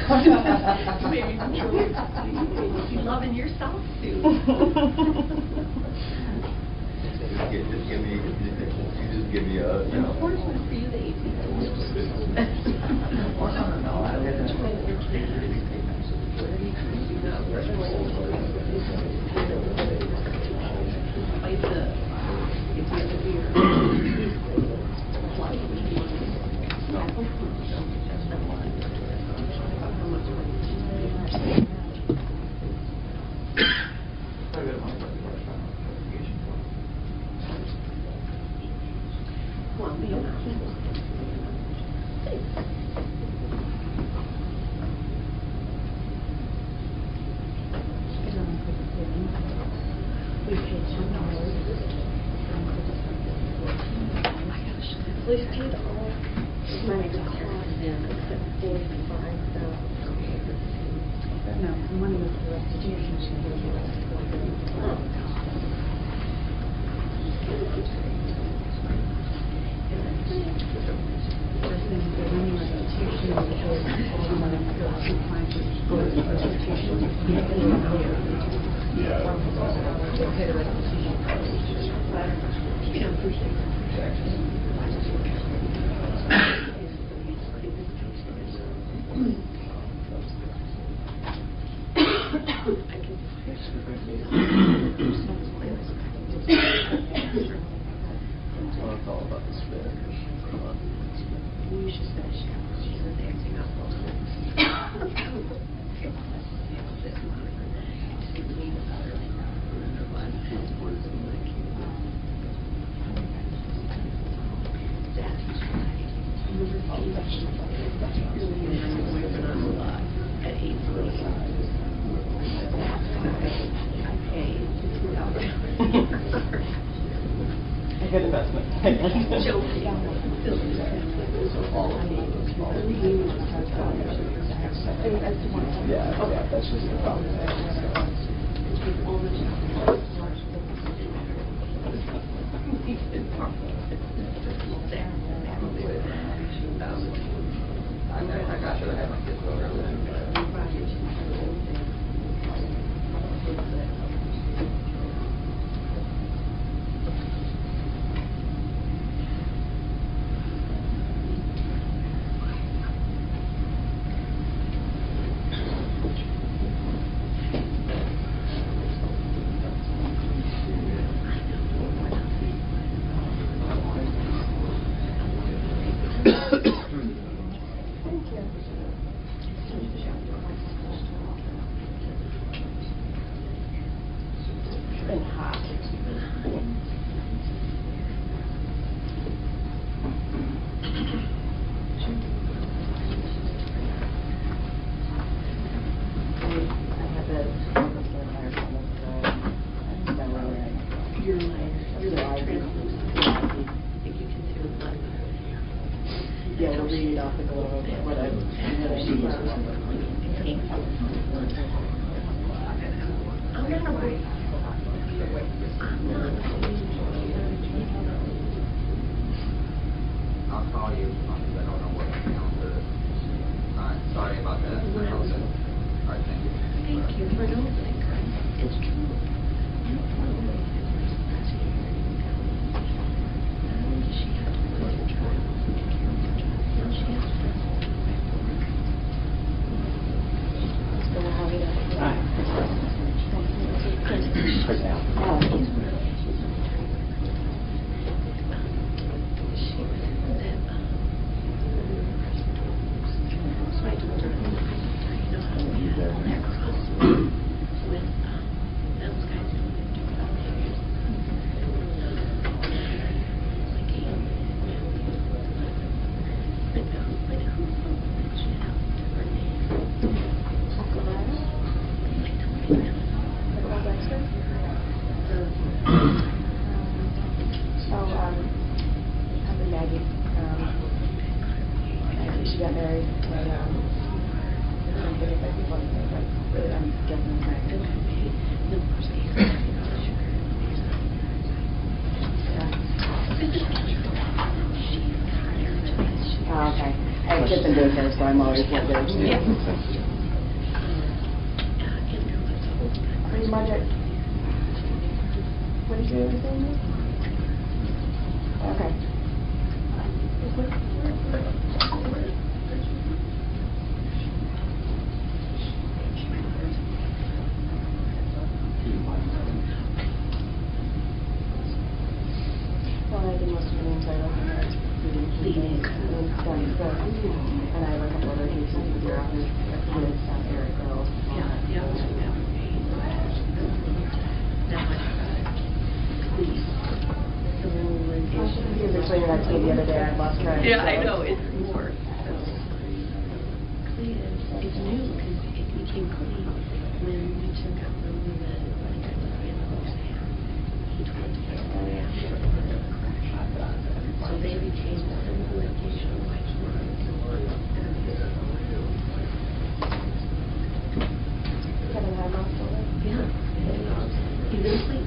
Maybe you're loving yourself too. Just give me a, you know. Unfortunately for you, the 18 We've paid all money to cost except $45,000. No, the money was the restitution. It's all about the spin. You should finish it. She's advancing up those things. A good investment. Yeah, that's just the problem. I got you. I had my kids over there. Yeah, we'll read it off the globe, whatever. I'll call you because I don't know what calendar. Alright, sorry about that. Alright, thank you. Thank you for noticing. It's true. I have kids in daycare, so I'm always like there. Yeah. Pretty much it. What did you say? Okay. Well, I think most of the names I recognize and I have a couple other cases with your office with Eric Girls. Yeah. He was explaining that to me the other day. I lost track. Yeah, I know, it's more. It's new because it became clean when we took out the movement. So they retained some of the litigation rights. Kevin had lost all that? Yeah. He's in sleep.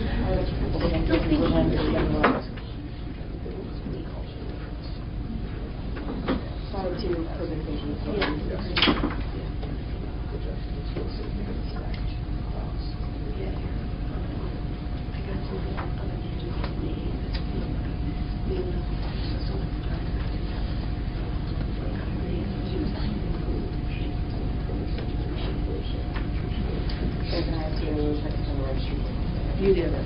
I have a couple of cases with him that he doesn't want. Sorry to presentations. You did it.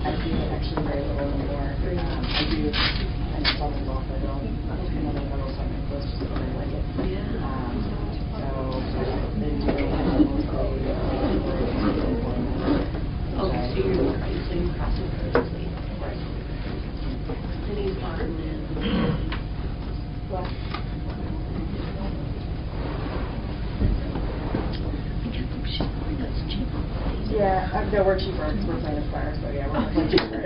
I do actually very little anymore. I do an installment law, but I don't another federal assignment close to what I like it. Yeah. So then doing Okay, so you're crossing purposely. Right. And he's modern then. What? Yeah, no, we're cheaper. We're playing Aspire, so yeah, we're much cheaper.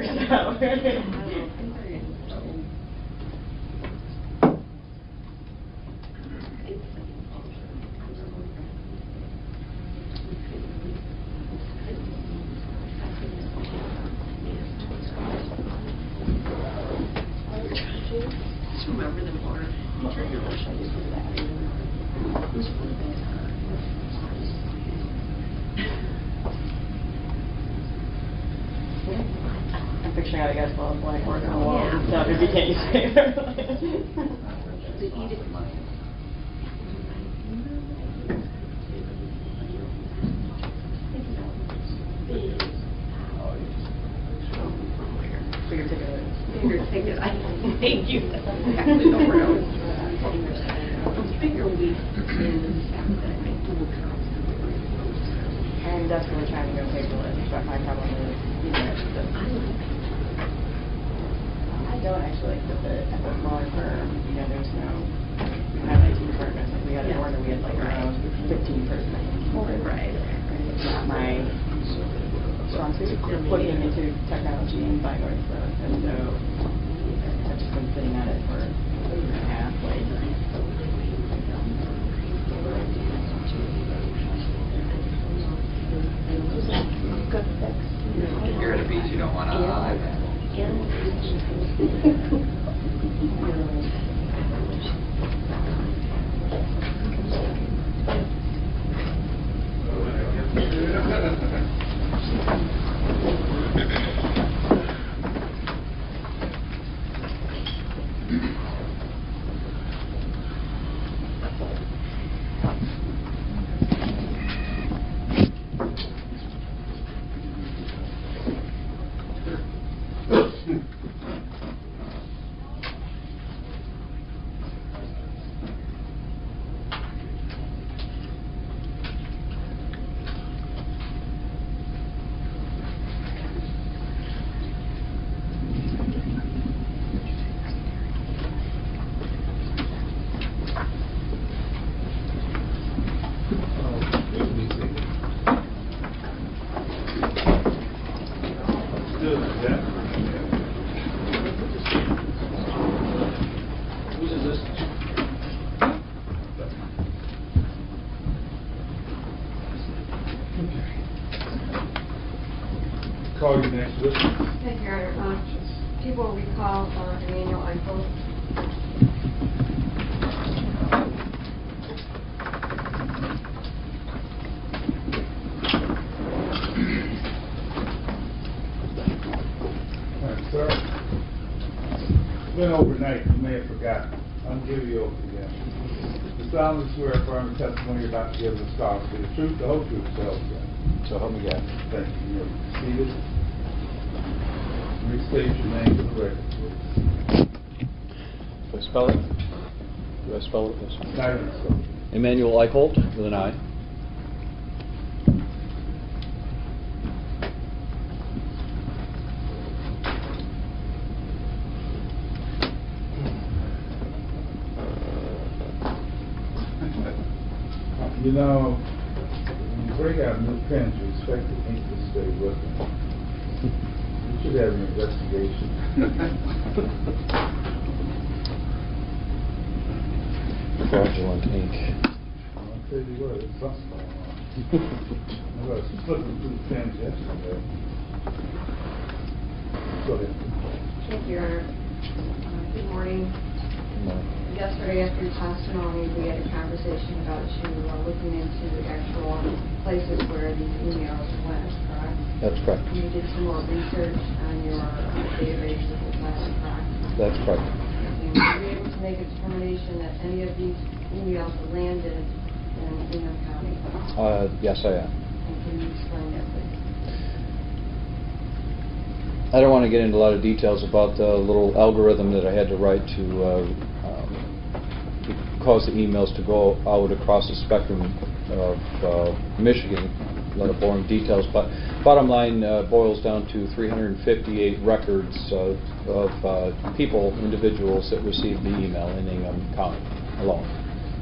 Just remember them more. I'm picturing how I guess well, like working on the wall and stuff if you can't use paper. Figure ticket. Figure ticket. Thank you. Actually, no problem. Figure week is I'm desperately trying to go paperless, but my problem is, I don't actually like at the smaller firm, there's no, we have IT departments, like we had a board, we had like our own 15-person board. Right. It's not my strong suit, looking into technology and buying our stuff, and so I've just been sitting at it for a year and a half, like. If you're at a beach, you don't want to iPad. Call you next week. Thank you, Your Honor. People recall Emmanuel Eichel. Sir, it's been overnight, you may have forgotten. I'll give you over again. You solemnly swear affirm the testimony you're about to give the scholar to the truth, the whole truth, so help you God. So help me God. Thank you. You're seated. Restate your name for the record, please. Do I spell it? Do I spell it this way? Title and so. Emmanuel Eichholt with an I. You know, when you break out new pens, you expect the ink to stay with them. You should have an investigation. Fraudulent ink. I'll tell you what, it's something going on. I was flipping through the pens yesterday. Go ahead. Thank you, Your Honor. Good morning. Yesterday after your testimony, we had a conversation about you looking into the actual places where these emails went, correct? That's correct. You did some more research on your database of the class, correct? That's correct. And were you able to make a determination that any of these emails landed in Ingham County? Yes, I am. And can you explain that, please? I don't want to get into a lot of details about the little algorithm that I had to write to cause the emails to go out across the spectrum of Michigan. A lot of boring details, but bottom line boils down to 358 records of people, individuals that received the email in Ingham County alone.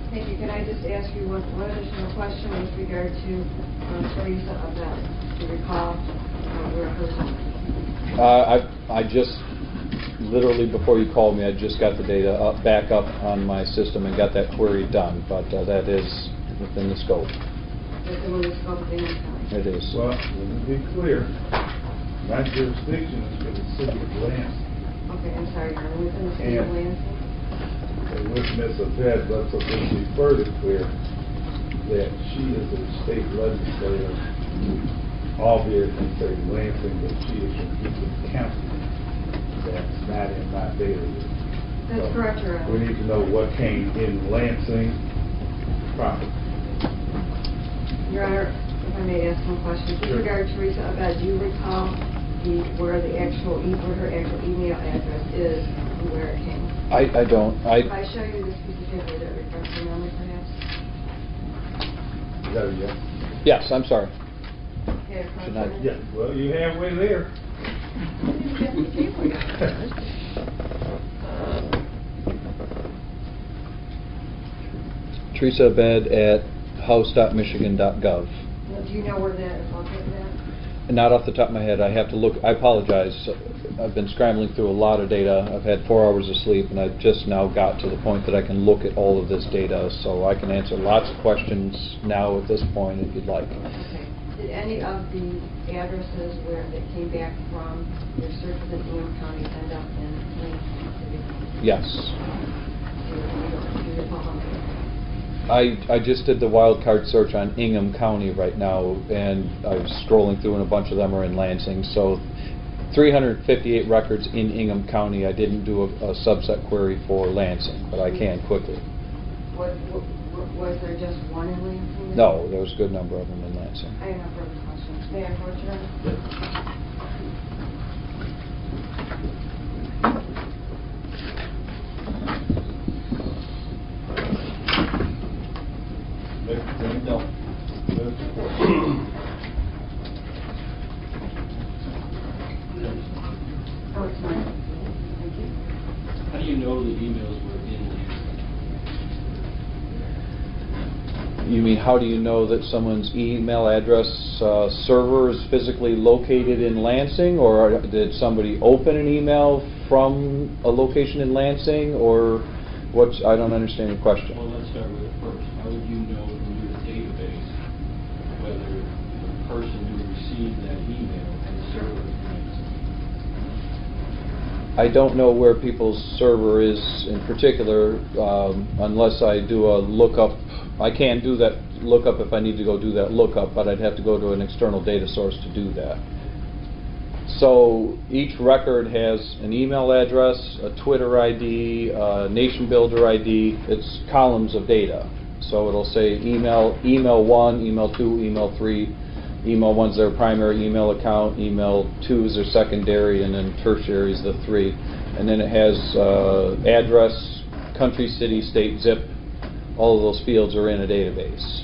Thank you. Can I just ask you one additional question with regard to Teresa Abed? Do you recall where her I just literally before you called me, I just got the data back up on my system and got that query done, but that is within the scope. within the scope of Ingham County? It is. Well, let me be clear. My jurisdiction is for the city of Lansing. Okay, I'm sorry, Your Honor, within the city of And- Lansing? And with Ms. Abed, let's be further clear that she is a state legislator, albeit in say Lansing, but she is from Eastern County. That's not in my database. That's So correct, Your Honor. we need to know what came in Lansing proper. Your Honor, if I may ask one question. With Sure. regard to Teresa Abed, do you recall where her actual email address is and where it came? I don't. If I show you this piece of paper that reflects your memory, perhaps? Is that a yes? Yes, I'm sorry. Okay, Should I- Yes. Well, you halfway there. Teresa Abed at house.michigan.gov. Now, do you know where that is located at? Not off the top of my head. I have to look. I apologize. I've been scrambling through a lot of data. I've had 4 hours of sleep, and I've just now got to the point that I can look at all of this data, so I can answer lots of questions now at this point if you'd like. Okay. Did any of the addresses where they came back from your search within Ingham County end up in Lansing City? Yes. Do you recall how many? I just did the wildcard search on Ingham County right now, and I was scrolling through, and a bunch of them are in Lansing. So 358 records in Ingham County. I didn't do a subset query for Lansing, but I can quickly. Was there just one in Lansing? No, there was a good number of them in Lansing. I have no further questions. May I approach you? No. Oh, it's mine. Thank you. How do you know the emails were in Lansing? You mean, how do you know that someone's email address server is physically located in Lansing, or did somebody open an email from a location in Lansing, or what's? I don't understand your question. Well, let's start with it first. How would you know from your database whether the person who received that email had a server in Lansing? I don't know where people's server is in particular, unless I do a lookup. I can do that lookup if I need to go do that lookup, but I'd have to go to an external data source to do that. So each record has an email address, a Twitter ID, a Nation Builder ID. It's columns of data. So it'll say email 1, email 2, email 3. Email 1's their primary email account, email 2 is their secondary, and then tertiary is the 3. And then it has address, country, city, state, zip. All of those fields are in a database.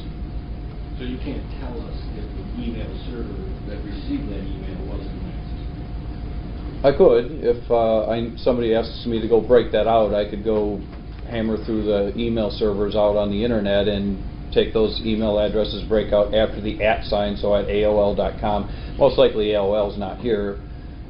So you can't tell us if the email server that received that email wasn't Lansing? I could. If somebody asks me to go break that out, I could go hammer through the email servers out on the internet and take those email addresses, break out after the @ sign, so at AOL.com. Most likely AOL's not here.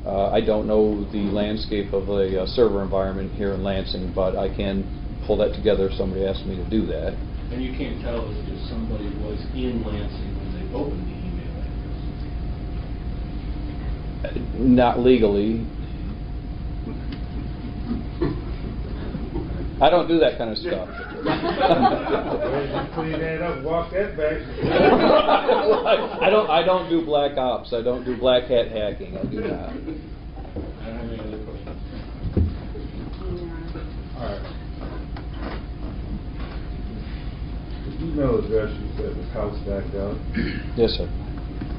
I don't know the landscape of a server environment here in Lansing, but I can pull that together if somebody asks me to do that. And you can't tell us if somebody was in Lansing when they opened the email address? Not legally. I don't do that kind of stuff. Clean that up, walk that back. I don't do black ops. I don't do black hat hacking. I do not. I don't have any other questions. All right. The email address you said was house backed out. Yes, sir.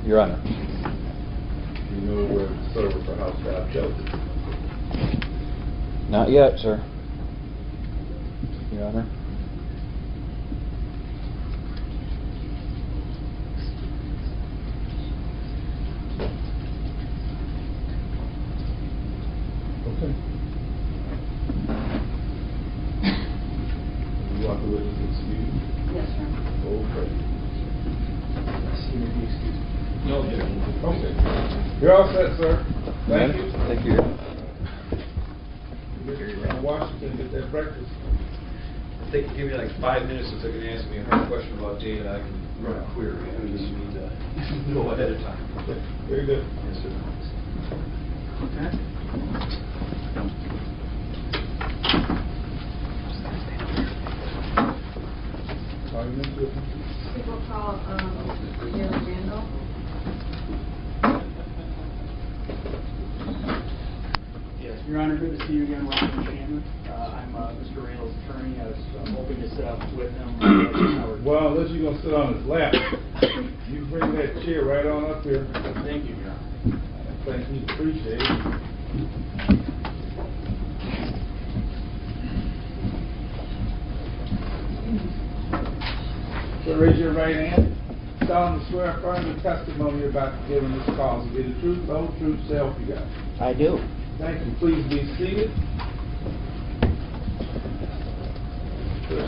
Your Honor. You know where the server for house backed out is? Not yet, sir. Your Honor. Okay. You want the witness excused? Yes, sir. Okay. No, yeah. Okay. You're all set, sir. Thank you. Thank you. You're Washington, get that breakfast. If they can give me like 5 minutes, if they're going to ask me a hard question about data, I can run a query. I just need to know ahead of time. Okay. Very good. Yes, sir. Okay. 5 minutes with me. People call, Gary Randall. Yes, Your Honor, good to see you again, Robert Shannon. I'm Mr. Randall's attorney. I was hoping to sit up with him. Well, unless you're going to sit on his lap, you can bring that chair right on up here. Thank you, Your Honor. Thank you, appreciate it. So raise your right hand. Solemnly swear affirm the testimony you're about to give in this cause will be the truth, the whole truth, so help you God. I do. Thank you. Please be seated.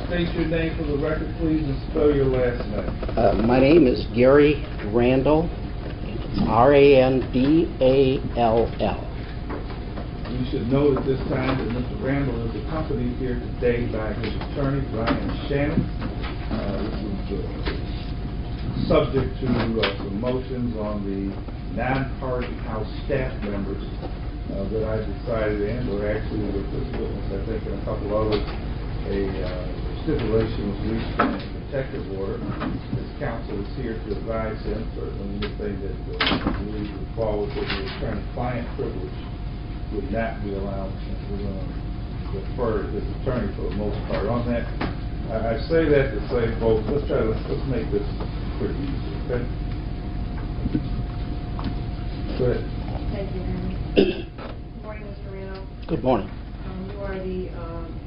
State your name for the record, please, and spell your last name. My name is Gary Randall. It's R-A-N-D-A-L-L. You should know at this time that Mr. Randall is accompanied here today by his attorney, Brian Shannon. This is subject to some motions on the non-party House staff members that I decided, and or actually with this witness, I think, and a couple others, a stipulation was reached in a protective order. This counsel is here to advise him. Certainly anything that we would fall within the attorney-client privilege would not be allowed. We're going to defer to his attorney for the most part on that. I say that to say, folks, let's make this pretty easy, okay? Go ahead. Thank you, Henry. Good morning, Mr. Randall. Good morning. You are the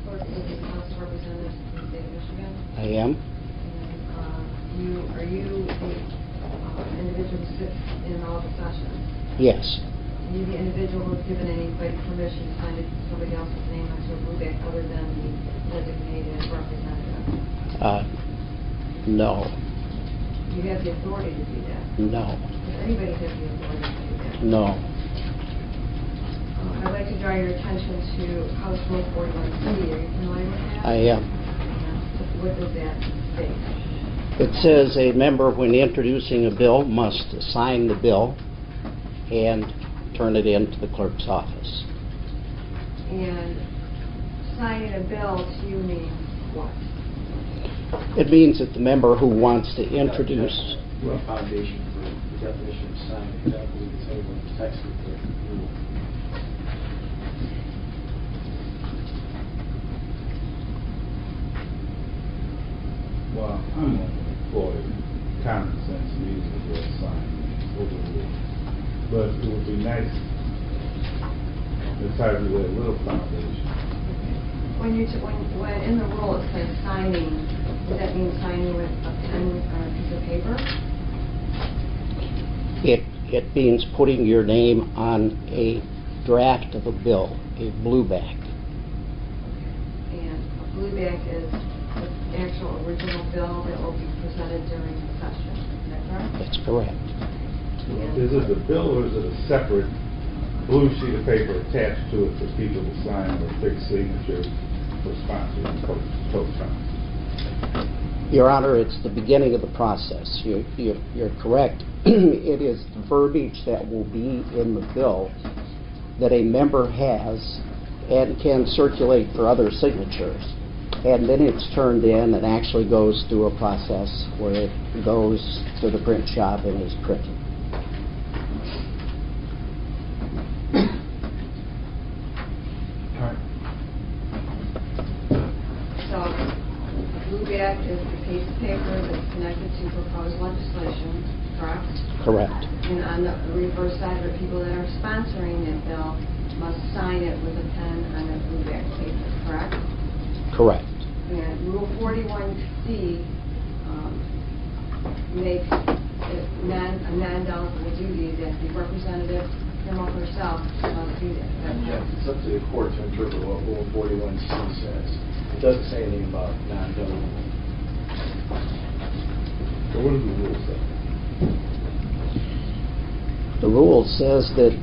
clerk of the House of Representatives in the state of Michigan. I am. And are you the individual who sits in all the sessions? Yes. Are you the individual who's given anybody permission to sign somebody else's name onto a BUBEC other than the designated representative? No. You have the authority to do that. No. Does anybody have the authority to do that? No. I'd like to draw your attention to House Rule 41C. Are you familiar with that? I am. What does that state? It says a member, when introducing a bill, must sign the bill and turn it in to the clerk's office. And signing a bill to you means what? It means that the member who wants to introduce, A foundation for the definition of sign, because I believe it's everyone's textbook rule. Well, I'm going to employ common sense reason for a sign overrule. But it would be nice if I had a little foundation. When in the rule it says signing, does that mean signing with a pen or a piece of paper? it means putting your name on a draft of a bill, a blue back. And a blue back is the actual original bill that will be presented during the session. Is that correct? That's correct. Is it the bill or is it a separate blue sheet of paper attached to it for people to sign or fix signatures for sponsors and co-sponsors? Your Honor, it's the beginning of the process. You're correct. It is the verbiage that will be in the bill that a member has and can circulate for other signatures. And then it's turned in and actually goes through a process where it goes to the print shop and is printed. So, blue back is the piece of paper that's connected to proposed legislation, correct? Correct. And on the reverse side, the people that are sponsoring that bill must sign it with a pen on a blue back paper, correct? Correct. And Rule 41C makes it a non-delegable duty that the representative, him or herself, must do that. Yeah, it's up to the court to interpret what Rule 41C says. It doesn't say anything about non-delegable. So what does the rule say? The rule says that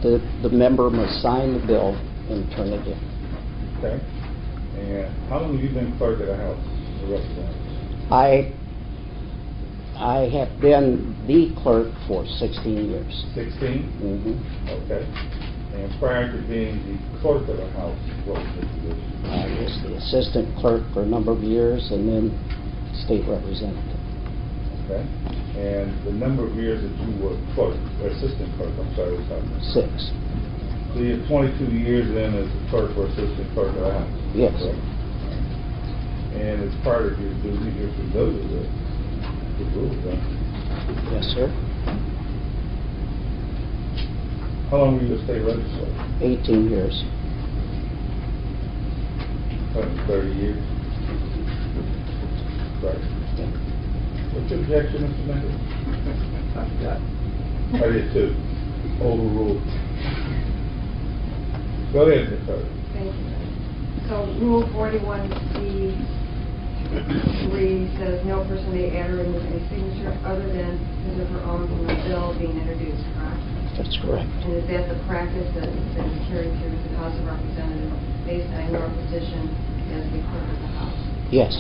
the member must sign the bill and turn it in. Okay. And how long have you been clerk of the House, the representative? I have been the clerk for 16 years. 16? Mm-hmm. Okay. And prior to being the clerk of the House, what was the position? I was the assistant clerk for a number of years and then state representative. Okay. And the number of years that you were clerk, assistant clerk, I'm sorry, was how many? 6. So you have 22 years then as a clerk or assistant clerk of the House? Yes. Correct? And as part of your duty, you're familiar with the rules, huh? Yes, sir. How long were you a state legislator? 18 years. 30 years? Right. Yeah. What's your objection, Mr. Mayor? I forgot. I did too. Overruled. Go ahead, Ms. Hurd. Thank you. So Rule 41C 3 says no person may add or remove any signature other than his or her own from a bill being introduced, correct? That's correct. And is that the practice that has been carried through the House of Representatives based on your position as the clerk of the House? Yes.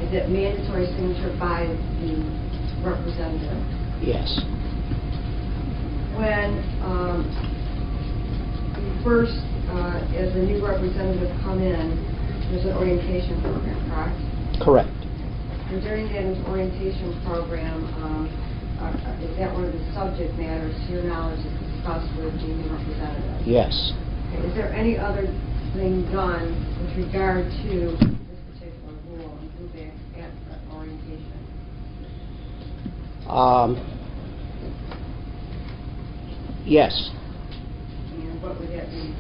Is it mandatory signature by the representative? Yes. When you first, as a new representative, come in, there's an orientation program, correct? Correct. And during that orientation program, is that one of the subject matters, to your knowledge, is discussed with the new representative? Yes. Okay. Is there any other thing done with regard to this particular rule and blue back at orientation? Yes. And what would that be?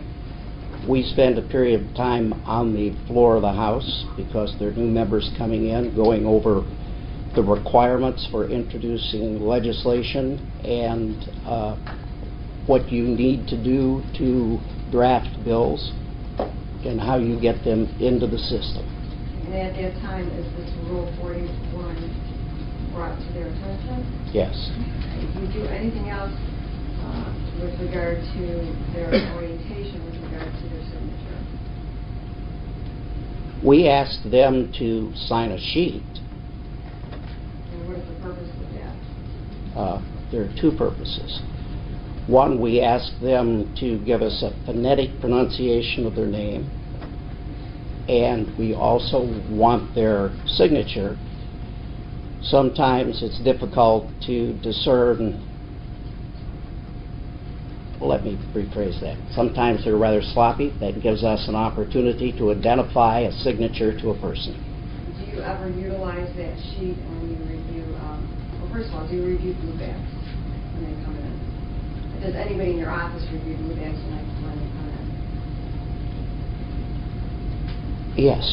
We spend a period of time on the floor of the House because there are new members coming in, going over the requirements for introducing legislation and what you need to do to draft bills and how you get them into the system. And at that time, is this Rule 41 brought to their attention? Yes. Do you do anything else with regard to their orientation, with regard to their signature? We asked them to sign a sheet. And what is the purpose of that? There are two purposes. One, we ask them to give us a phonetic pronunciation of their name, and we also want their signature. Sometimes it's difficult to discern. Let me rephrase that. Sometimes they're rather sloppy. That gives us an opportunity to identify a signature to a person. Do you ever utilize that sheet when you review, well, first of all, do you review blue bags when they come in? Does anybody in your office review blue bags when they come in? Yes.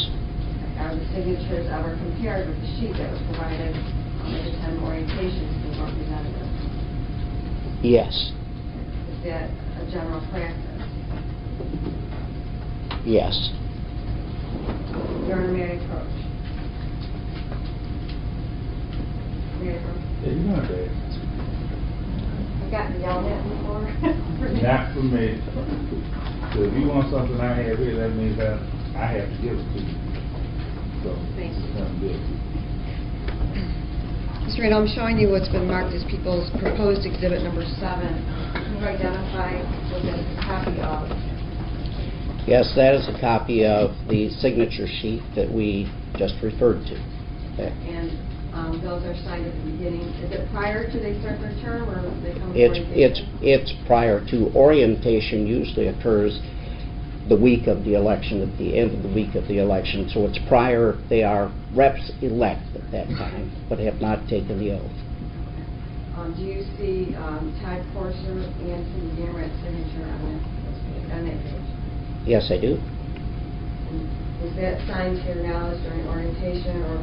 Are the signatures ever compared with the sheet that was provided at the time of orientation to the representative? Yes. Is that a general practice? Yes. Your Honor, may I approach? May I approach? Yeah, you know that. I've gotten yelled at before. Not for me. So if you want something I have here, that means that I have to give it to you. So, Thank you. it's not good. Mr. Randall, I'm showing you what's been marked as people's proposed exhibit number 7. Can you identify what that is a copy of? Yes, that is a copy of the signature sheet that we just referred to. And those are signed at the beginning. Is it prior to they start their term, or they come to orientation? It's prior to. Orientation usually occurs the week of the election, at the end of the week of the election. So it's prior. They are reps-elect at that time, but have not taken the oath. Do you see Todd Corser and Cindy Gamrat's signature on that page? Yes, I do. Was that signed to your knowledge during orientation or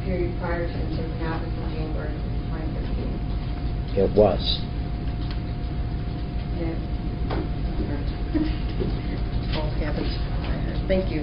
period prior to him taking office in January 2015? It was. Yeah. All happens. Thank you.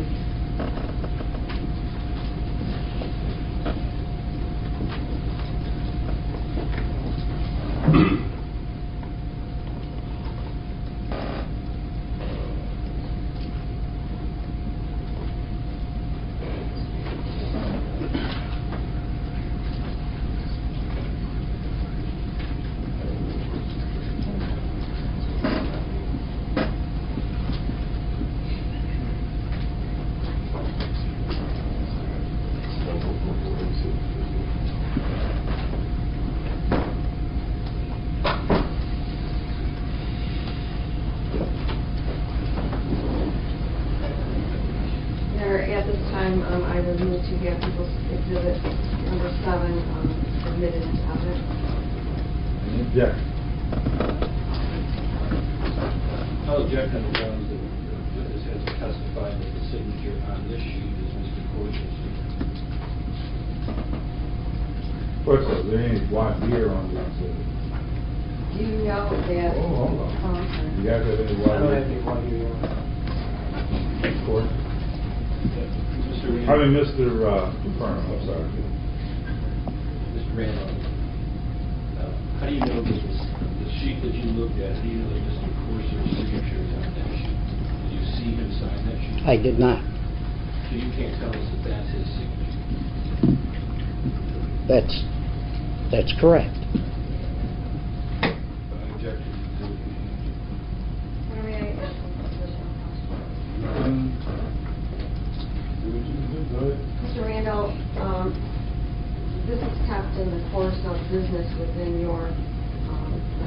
At this time, I would move to have people's exhibit number 7 admitted into evidence. Any objection? I'll object on the grounds that the witness has testified that the signature on this sheet is Mr. Corser's signature. First of all, is there any white beer on the exhibit? Do you know that? Oh, hold on. Oh, I'm sorry. You guys have any white beer? Court? Mr. I Randall. mean, Mr. Fern, I'm sorry. Mr. Randall, how do you know that the sheet that you looked at, do you know that Mr. Corser's signature is on that sheet? Did you see him sign that sheet? I did not. So you can't tell us that that's his signature? That's correct. I object to the May I ask a additional question? Do what you do, go ahead. Mr. Randall, this is kept in the course of business within your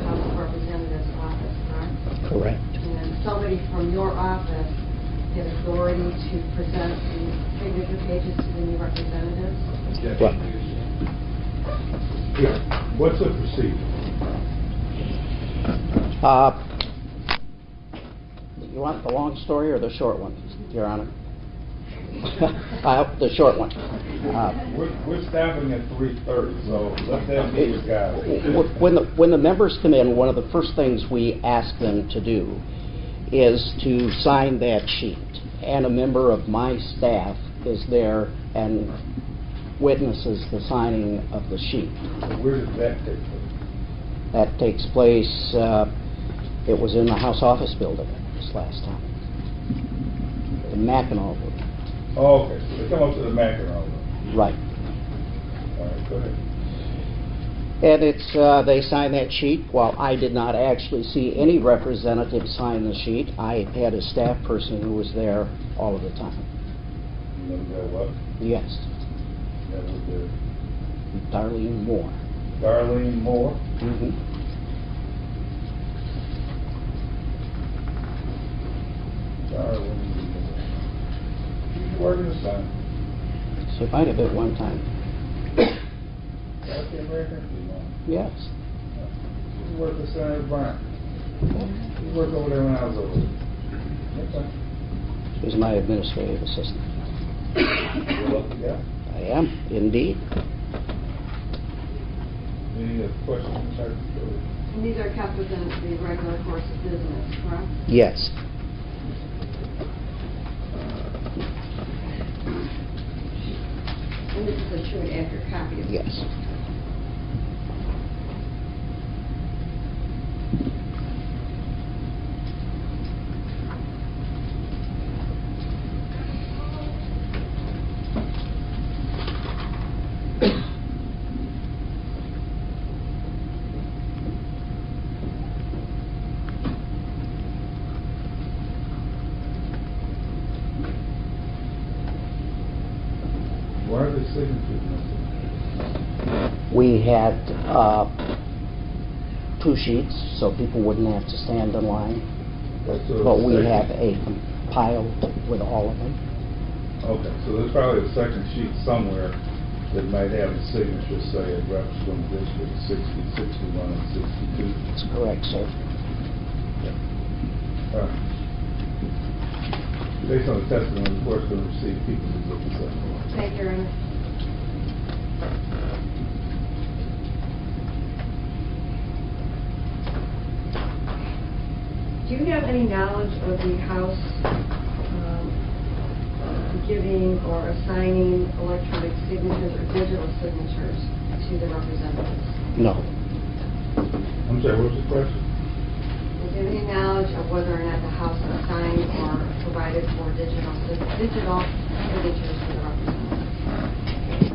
House of Representatives office, correct? Correct. And somebody from your office had authority to present the signature pages to the new representatives? objection Right. to your statement. Yeah, what's the procedure? You want the long story or the short one, Your Honor? The short one. We're stopping at 3:30, so let that be your guide. When the members come in, one of the first things we ask them to do is to sign that sheet. And a member of my staff is there and witnesses the signing of the sheet. Where does that take place? That takes place, it was in the House Office Building this last time. The Mackinac Building. Oh, okay, so they come up to the Mackinac. Right. All right, go ahead. And it's, they signed that sheet. While I did not actually see any representative sign the sheet, I had a staff person who was there all of the time. You know that what? Yes, That was there. Darlene Moore. Darlene Moore. Mm-hmm. Darlene Moore. She's working this time. She might have been one time. African American? Yes. She worked with Senator Bryant. She worked over there when I was over there. Okay. She was my administrative assistant. You're lucky guy. I am, indeed. Any other questions, Dr. Stewart? And these are kept within the regular course of business, correct? Yes. And this is a true and accurate copy of Yes. Why are the signatures missing? We had two sheets, so people wouldn't have to stand in line. Okay, so But we second- have a compiled with all of them. Okay, so there's probably a second sheet somewhere that might have a signature, say, at reps from District 60, 61, and 62. That's correct, sir. All right. Based on the testimony, of course, we'll receive people who look this up. Thank you, Your Honor. Do you have any knowledge of the House giving or assigning electronic signatures or digital signatures to the representatives? No. I'm sorry, what's the question? Do you have any knowledge of whether or not the House assigned or provided for digital signatures to the representatives?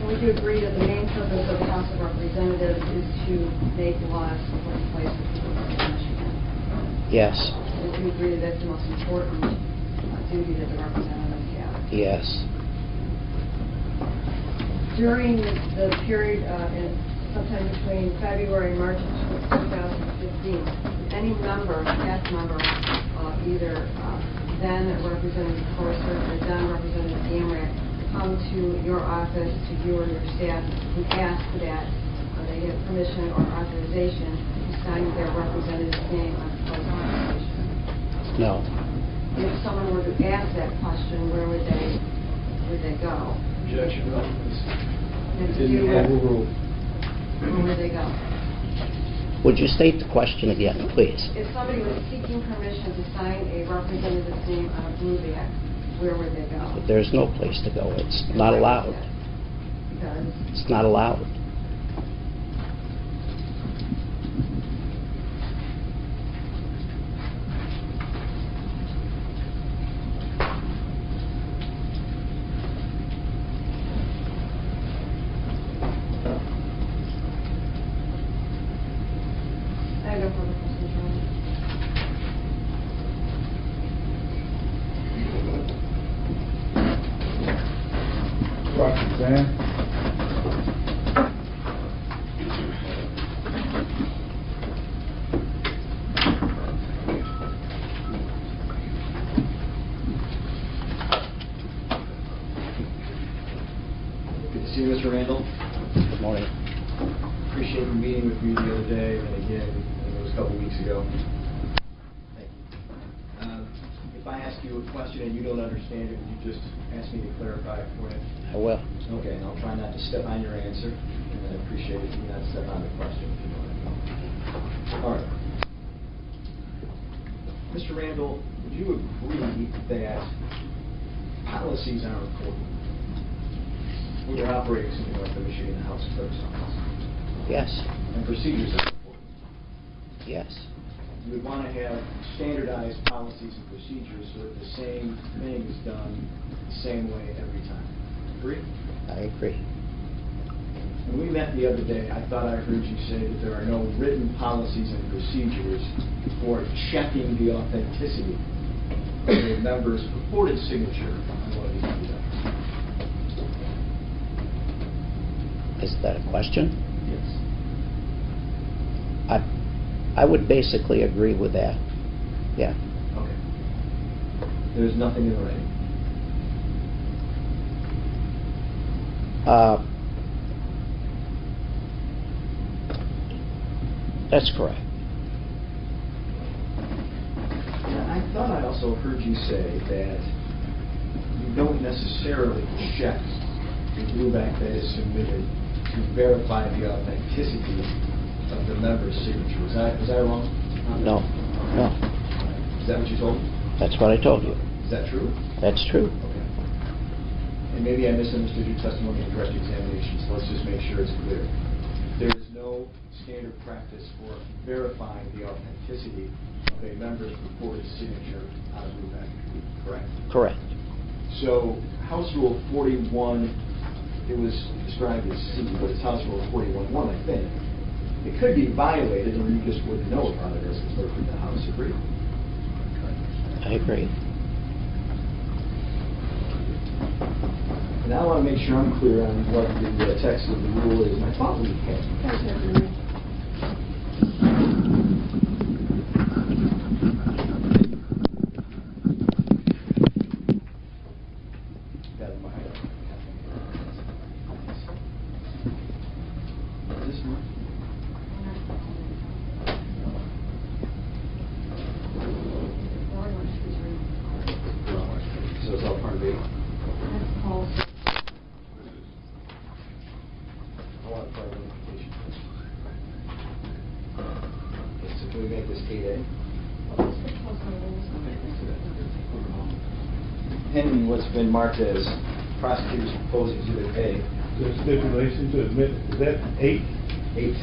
Would you agree that the main purpose of the House of Representatives is to make laws for the place of people in Michigan? Yes. Would you agree that that's the most important duty that the representatives have? Yes. During the period sometime between February and March of 2015, any member, past member, either then Representative Corser or then Representative Gamrat, come to your office, to you or your staff, and ask that they get permission or authorization to sign their representative's name on the proposed legislation? No. If someone were to ask that question, where would they go? Objection, no. And to Didn't do have a with- rule. Where would they go? Would you state the question again, please? If somebody was seeking permission to sign a representative's name on a blue bag, where would they go? There's no place to go. It's not allowed. Because It's not allowed. I have no further questions, Your Honor. Roxanne? Good to see you, Mr. Randall. Good morning. Appreciate your meeting with me the other day, and again, it was a couple weeks ago. Thank you. If I ask you a question and you don't understand it, would you just ask me to clarify it for you? I will. Okay, and I'll try not to step on your answer, and I appreciate it if you not step on the question, if you know what I mean. All right. Mr. Randall, would you agree that policies are important when you're operating something like the Michigan House Clerk's Office? Yes. And procedures are important? Yes. you would want to have standardized policies and procedures so that the same thing is done the same way every time. Agree? I agree. When we met the other day, I thought I heard you say that there are no written policies and procedures for checking the authenticity of a member's purported signature on one of these documents. Is that a question? Yes. I would basically agree with that. Yeah. Okay. There's nothing in writing. That's correct. I thought I also heard you say that you don't necessarily check the blueback that is submitted to verify the authenticity of the member's signature. Was I wrong? No. No. Is that what you told me? That's what I told you. Is that true? That's true. Okay. And maybe I misunderstood your testimony in direct examination, so let's just make sure it's clear. There is no standard practice for verifying the authenticity of a member's purported signature on a blueback, correct? Correct. So House Rule 41, it was described as C, but it's House Rule 41.1, I think. It could be violated, and you just wouldn't know about it as a clerk of the House. Agree? I agree. Now I want to make sure I'm clear on what the text of the rule is, and I thought we had. Got it behind it. Is this one? So it's all part of it. I want part of the notification. Okay, so can we make this 8A? Pending what's been marked as prosecutor's proposed exhibit A. The stipulation to admit, is that 8? 8.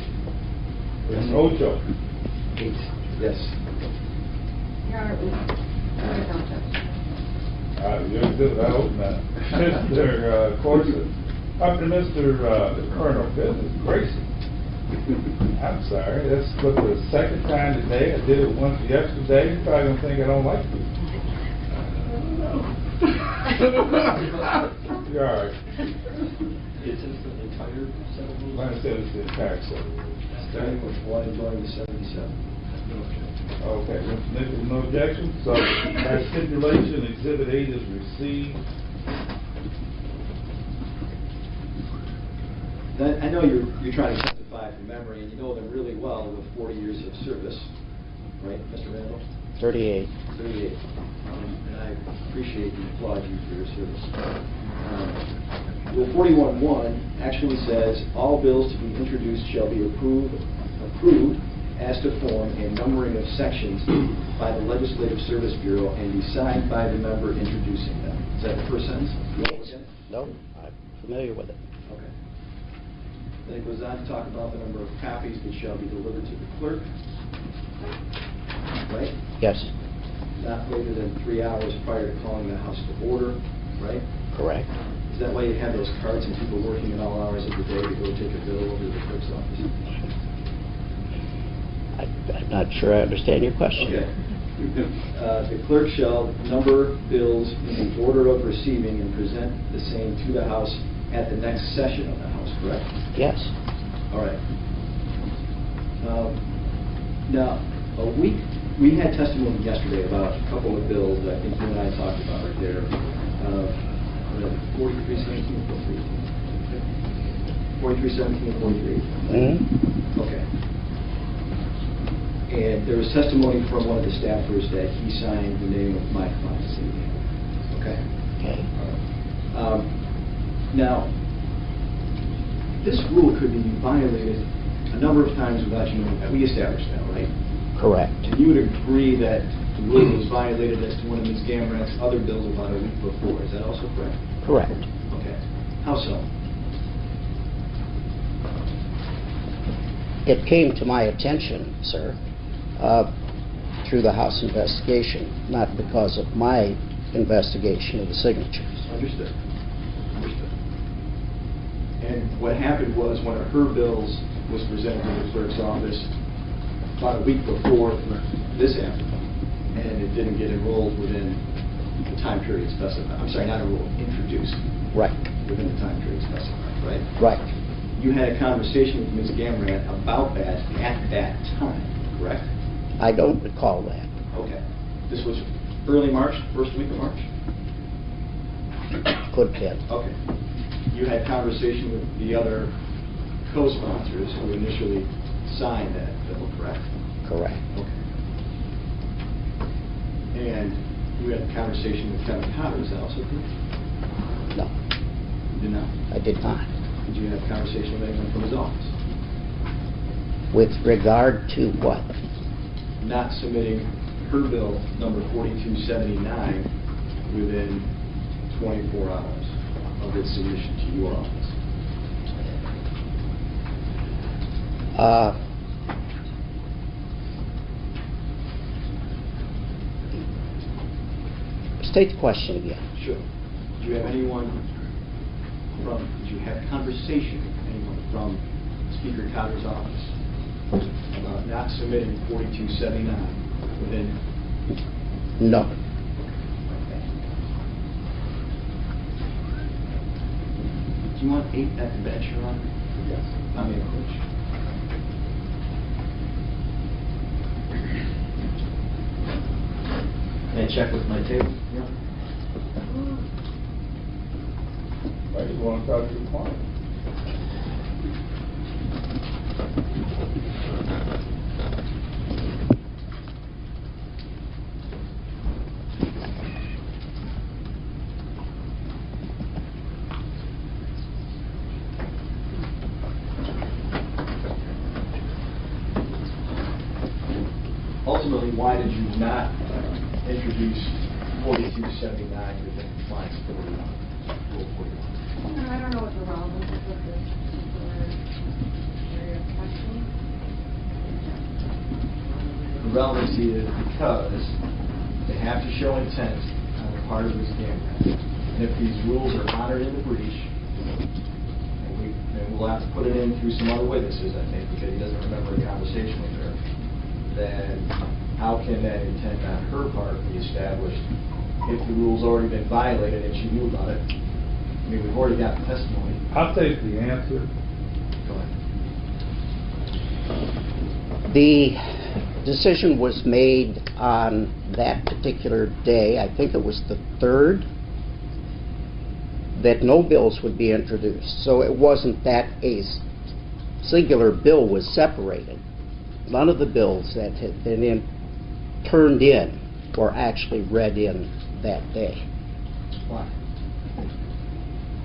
It's Ocho. 8, yes. Your Honor, You're good, I hope not. Mr. Corson, up to Mr. Colonel, goodness gracious. I'm sorry, that's what the second time today. I did it once yesterday. You probably don't think I don't like you. You're all right. It's the entire set of rules? Like I said, it's the entire set. Starting with 1 and going to 77. Okay, no objection. So by stipulation, Exhibit 8 is received. I know you're trying to testify from memory, and you know them really well with 40 years of service, right, Mr. Randall? 38. 38. And I appreciate and applaud you for your service. Rule 41.1 actually says all bills to be introduced shall be approved as to form and numbering of sections by the Legislative Service Bureau and be signed by the member introducing them. Is that the first sentence? No, I'm familiar with it. Okay. Then it goes on to talk about the number of copies that shall be delivered to the clerk. Right? Yes. Not later than 3 hours prior to calling the House to order, right? Correct. Is that why you have those cards and people working at all hours of the day to go take a bill over to the clerk's office? I'm not sure I understand your question. Okay. The clerk shall number bills in the order of receiving and present the same to the House at the next session of the House, correct? Yes. All right. Now, we had testimony yesterday about a couple of bills that I think you and I talked about right there. 4317 and 4317 and 43. Mm-hmm. Okay. And there was testimony from one of the staffers that he signed the name of my client's name. Okay? Okay. Now, this rule could be violated a number of times without you knowing that. We established that, right? Correct. And you would agree that the rule was violated as to one of Ms. Gamrat's other bills about a week before. Is that also correct? Correct. Okay. How so? It came to my attention, sir, through the House investigation, not because of my investigation of the signatures. Understood. Understood. And what happened was one of her bills was presented to the clerk's office about a week before this happened, and it didn't get enrolled within the time period specified. I'm sorry, not enrolled, introduced. Right. Within the time period specified, right? Right. You had a conversation with Ms. Gamrat about that at that time, correct? I don't recall that. Okay. This was early March, first week of March? Could have. Okay. You had conversation with the other co-sponsors who initially signed that bill, correct? Correct. Okay. And you had a conversation with Kevin Cotter's also, did you? No, You did not? I did not. Did you have a conversation with anyone from his office? With regard to what? Not submitting her bill number 4279 within 24 hours of its submission to your office. State the question again. Sure. Did you have anyone did you have conversation with anyone from Speaker Cotter's office about not submitting 4279 within? No. Okay. Do you want 8 at the bench, Your Honor? Yes. I mean, Coach. Can I check with my table? Yeah. I just want to talk to the client. Ultimately, why did you not introduce 4279 within compliance with Rule 41? I don't know what the relevance is of this particular area of question. The relevancy is because they have to show intent on the part of this Gamrat. And if these rules are honored in the breach, and we'll have to put it in through some other witnesses, I think, because he doesn't remember a conversation with her, then how can that intent on her part be established if the rule's already been violated and she knew about it? I mean, we've already got the testimony. I'll take the answer. Go ahead. The decision was made on that particular day, I think it was the 3rd, that no bills would be introduced. So it wasn't that a singular bill was separated. None of the bills that had been turned in were actually read in that day. Why?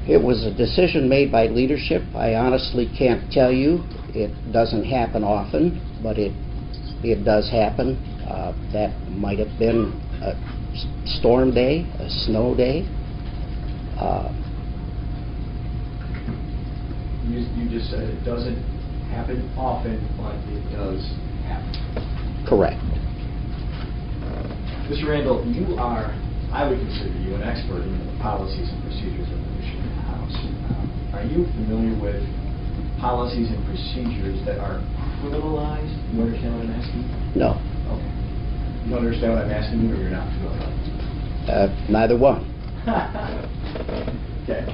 It was a decision made by leadership. I honestly can't tell you. It doesn't happen often, but it does happen. That might have been a storm day, a snow day. You just said it doesn't happen often, but it does happen. Correct. Mr. Randall, you are, I would consider you an expert in the policies and procedures of the Michigan House. Are you familiar with policies and procedures that are criminalized? You understand what I'm asking? No. Okay. You don't understand what I'm asking you, or you're not familiar? Neither one. Okay.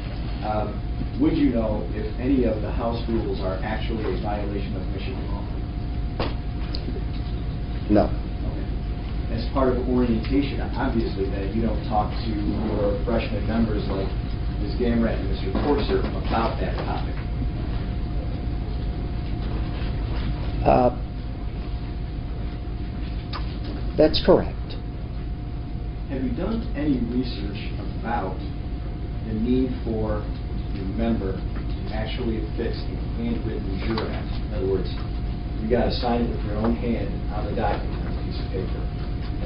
Would you know if any of the House rules are actually a violation of Michigan law? No. Okay. As part of orientation, obviously, that you don't talk to your freshman members like Ms. Gamrat and Mr. Corser about that topic. That's correct. Have you done any research about the need for the member to actually affix a handwritten jurat? In other words, you got to sign it with your own hand on the document on a piece of paper,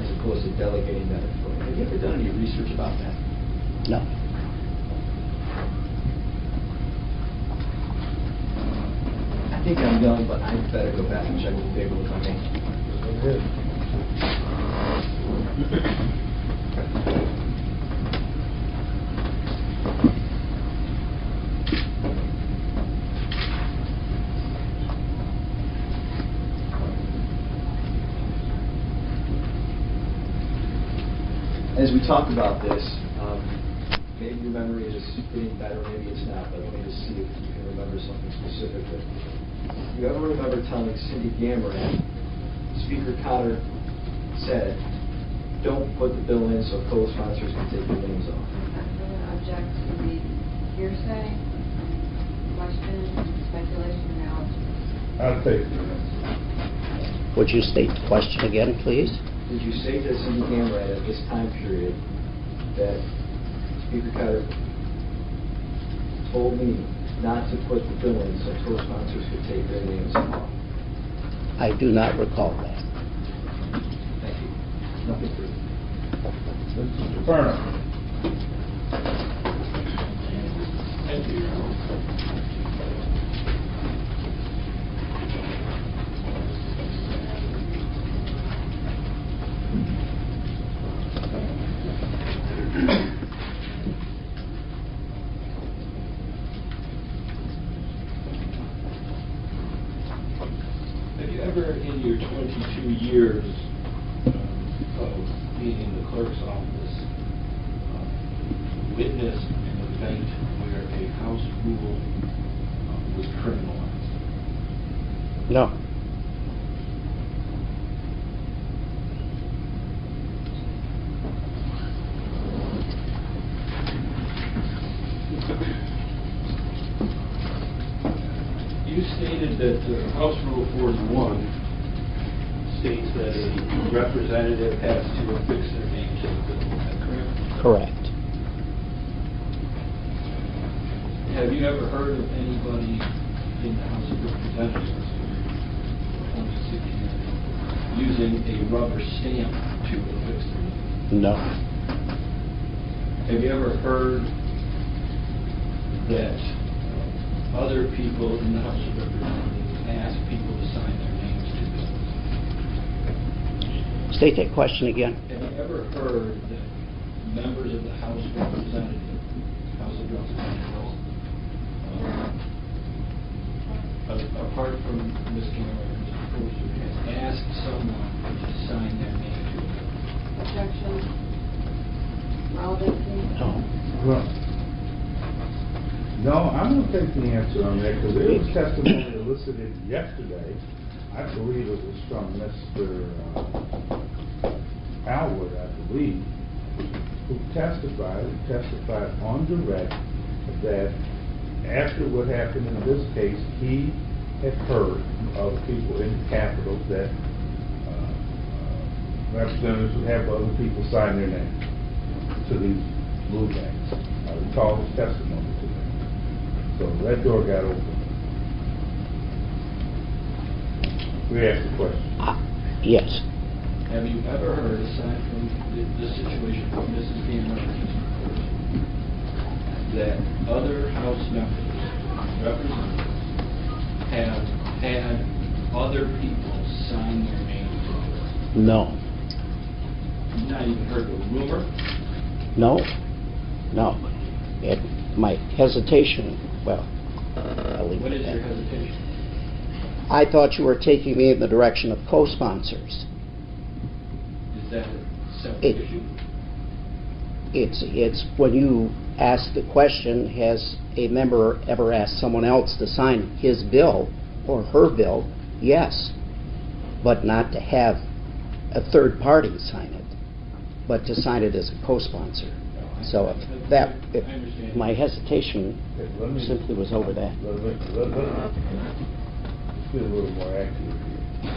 as opposed to delegating that authority. Have you ever done any research about that? No. I think I'm done, but I better go back and check with the table if I may. Go ahead. As we talk about this, maybe your memory is getting better, maybe it's not, but let me just see if you can remember something specifically. You ever remember telling Cindy Gamrat, Speaker Cotter said, don't put the bill in so co-sponsors can take their names off? I'm going to object to the hearsay, question, speculation, analysis. I'll take it. Would you state the question again, please? Did you say to Cindy Gamrat at this time period that Speaker Cotter told me not to put the bill in so co-sponsors could take their names off? I do not recall that. Thank you. Nothing further. Mr. Burnham. Thank you, Your Honor. Have you ever, in your 22 years of being in the clerk's office, witnessed an event where a house rule was criminalized? No. You stated that House Rule 41 states that a representative has to affix their name to the bill. Is that correct? Correct. Have you ever heard of anybody in the House of Representatives using a rubber stamp to affix their name? No. Have you ever heard that other people in the House of Representatives ask people to sign their names to bills? State that question again. Have you ever heard that members of the House of Representatives, apart from Ms. Gamrat, has asked someone to sign their name to a bill? Objection. Relevancy. No. Well, no, I'm going to take the answer on that because there was testimony elicited yesterday. I believe it was from Mr. Howard, I believe, who testified on direct that after what happened in this case, he had heard of people in the Capitol that representatives would have other people sign their name to these blue bags. I recall his testimony to that. So that door got open. We asked the question. Yes. Have you ever heard, aside from this situation from Mrs. Gamrat, that other House members, representatives, have had other people sign their name to a bill? No. You've not even heard of a rumor? No. No. My hesitation, well, I'll leave What it is at your that. hesitation? I thought you were taking me in the direction of co-sponsors. Is that a separate It- issue? It's when you ask the question, has a member ever asked someone else to sign his bill or her bill? Yes. But not to have a third party sign it, but to sign it as a co-sponsor. So if my hesitation simply was over that. Let's get a little more accurate here.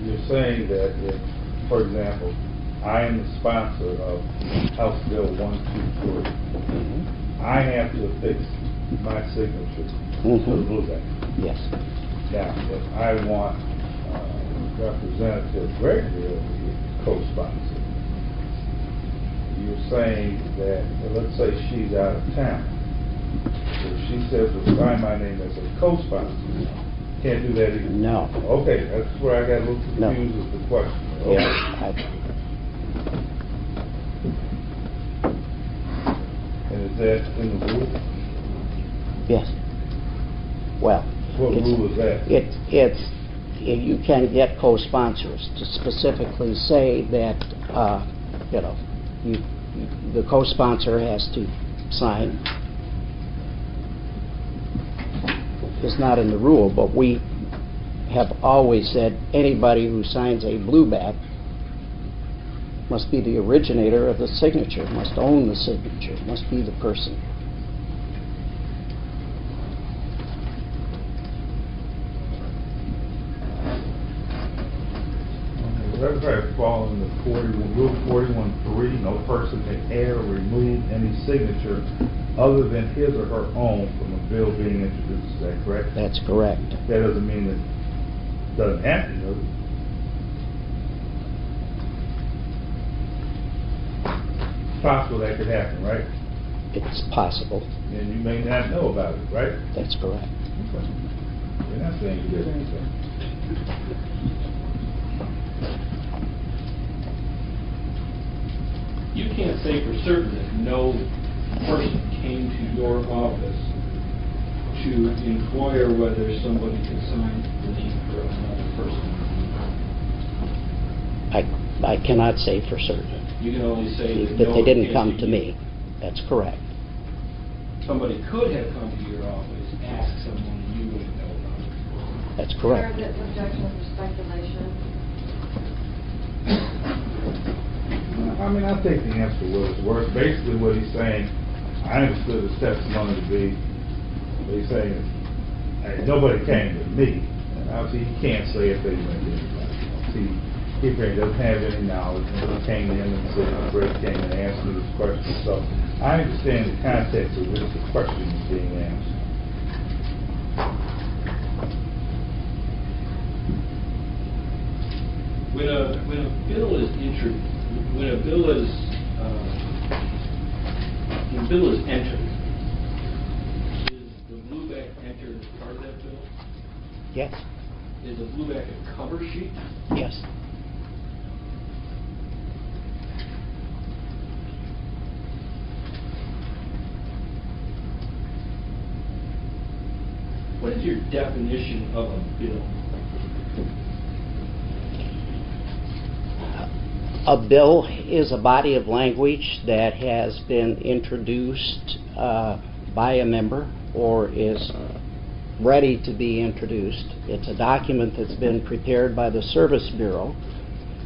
You're saying that if, for example, I am the sponsor of House Bill 123, I have to affix my signature to the blue bag. Yes. Now, if I want Representative Gregory over here to co-sponsor, you're saying that, well, let's say she's out of town. If she says, well, sign my name as a co-sponsor, Can't do that either? No. Okay, that's where I got a little No. confused with the question. Okay. Yeah, And is that in the rule? yes. Well. What it's- rule is that? You can get co-sponsors to specifically say that, the co-sponsor has to sign. It's not in the rule, but we have always said anybody who signs a blueback must be the originator of the signature, must own the signature, must be the person. Everybody falls in the Rule 41.3, no person may add or remove any signature other than his or her own from a bill being introduced. Is that correct? That's correct. That doesn't mean that it doesn't happen, does it? It's possible that could happen, right? It's possible. And you may not know about it, right? That's correct. Okay. You're not saying you did anything. You can't say for certain that no person came to your office to inquire whether somebody could sign the deed for another person. I cannot say for certain. You can only say that That no they one didn't came come to you. me. That's correct. Somebody could have come to your office, asked someone you wouldn't know about it. That's correct. Is it objection for speculation? I mean, I think the answer was worse. Basically, what he's saying, I understood his testimony to be, what he's saying is, hey, nobody came to me. And obviously, he can't say if they went to anybody. See, he doesn't have any knowledge. Nobody came to him and said, Brett came and asked me this question. So I understand the context of which the question is being asked. When a bill is entered, is the blueback entered as part of that bill? Yes. Is the blueback a cover sheet? Yes. What is your definition of a bill? A bill is a body of language that has been introduced by a member or is ready to be introduced. It's a document that's been prepared by the Service Bureau.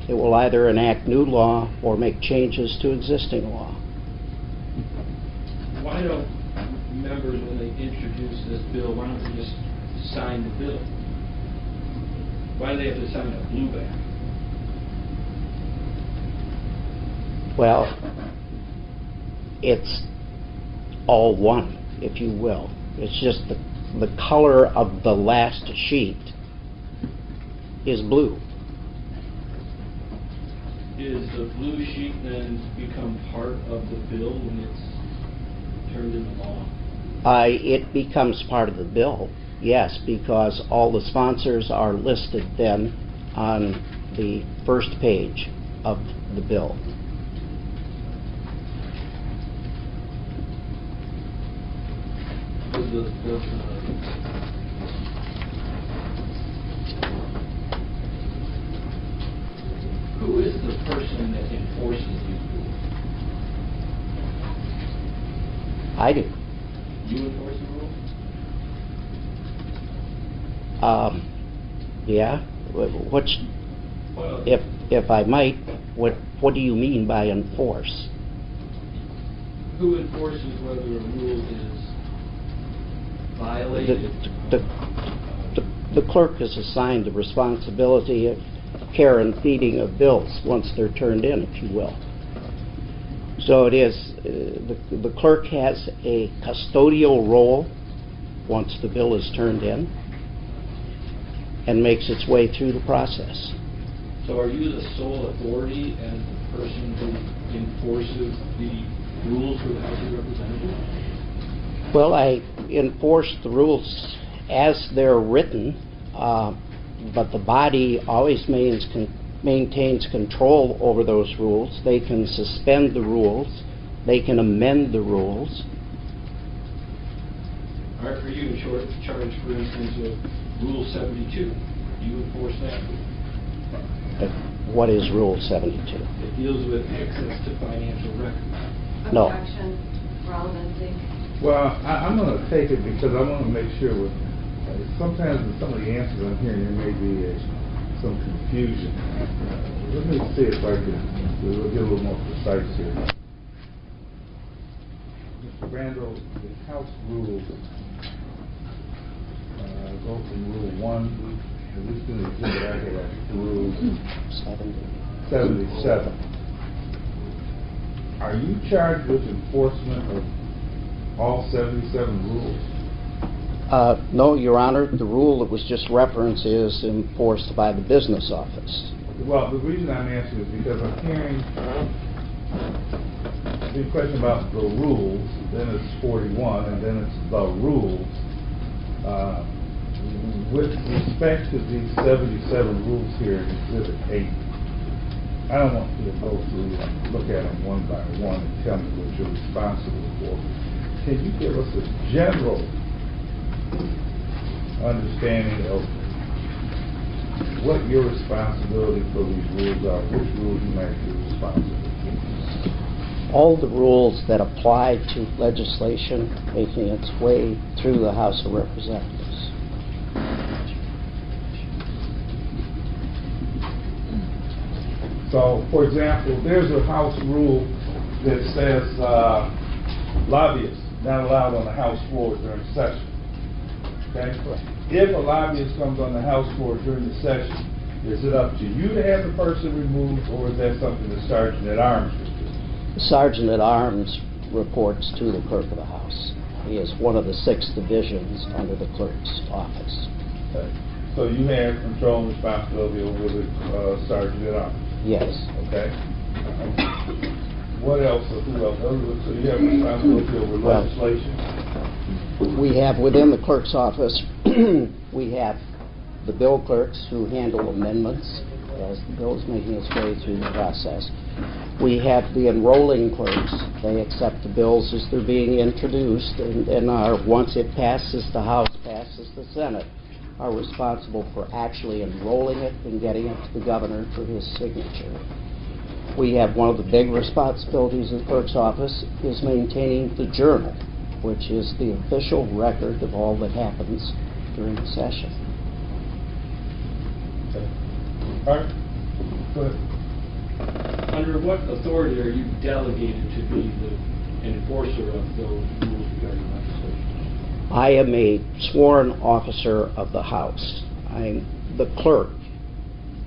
It will either enact new law or make changes to existing law. Why don't members, when they introduce this bill, why don't they just sign the bill? Why do they have to sign a blueback? Well, it's all one, if you will. It's just the color of the last sheet is blue. Is the blue sheet then become part of the bill when it's turned into law? It becomes part of the bill, yes, because all the sponsors are listed then on the first page of the bill. Who is the person that enforces these rules? I do. You enforce the rules? Yeah. What's, Well, if I might, what do you mean by enforce? who enforces whether a rule is violated? The clerk is assigned the responsibility of care and feeding of bills once they're turned in, if you will. So it is, the clerk has a custodial role once the bill is turned in and makes its way through the process. So are you the sole authority as the person who enforces the rules for the House of Representatives? Well, I enforce the rules as they're written. But the body always maintains control over those rules. They can suspend the rules. They can amend the rules. Are you in charge, for instance, of Rule 72? Do you enforce that? What is Rule 72? It deals with access to financial records. No. Objection, relevancy. Well, I'm going to take it because I want to make sure sometimes in some of the answers I'm hearing there may be some confusion. Let me see if I can get a little more precise here. Mr. Randall, the House rules go from Rule 1, at least in the exhibit I have, to Rule 77. Are you charged with enforcement of all 77 rules? No, Your Honor. The rule that was just referenced is enforced by the business office. Well, the reason I'm asking is because I'm hearing the question about the rules, then it's 41, and then it's the rules. With respect to these 77 rules here in Exhibit 8, I don't want you to go through and look at them one by one and tell me what you're responsible for. Can you give us a general understanding of what your responsibility for these rules are, which rules you might be responsible for? All the rules that apply to legislation making its way through the House of Representatives. So, for example, there's a House rule that says lobbyists not allowed on the House floor during session. Okay? If a lobbyist comes on the House floor during the session, is it up to you to have the person removed, or is that something the Sergeant at Arms would do? The Sergeant at Arms reports to the Clerk of the House. He is one of the 6 divisions under the Clerk's office. Okay. So you have control and responsibility over the Sergeant at Arms? Yes. Okay. What else? Who else? So you have responsibility over legislation? We have within the Clerk's office, we have the bill clerks who handle amendments as the bill is making its way through the process. We have the enrolling clerks. They accept the bills as they're being introduced and are, once it passes the House, passes the Senate, are responsible for actually enrolling it and getting it to the governor for his signature. We have one of the big responsibilities of the clerk's office is maintaining the journal, which is the official record of all that happens during the session. Okay. All right. Go ahead. Under what authority are you delegated to be an enforcer of those rules regarding legislation? I am a sworn officer of the House. The clerk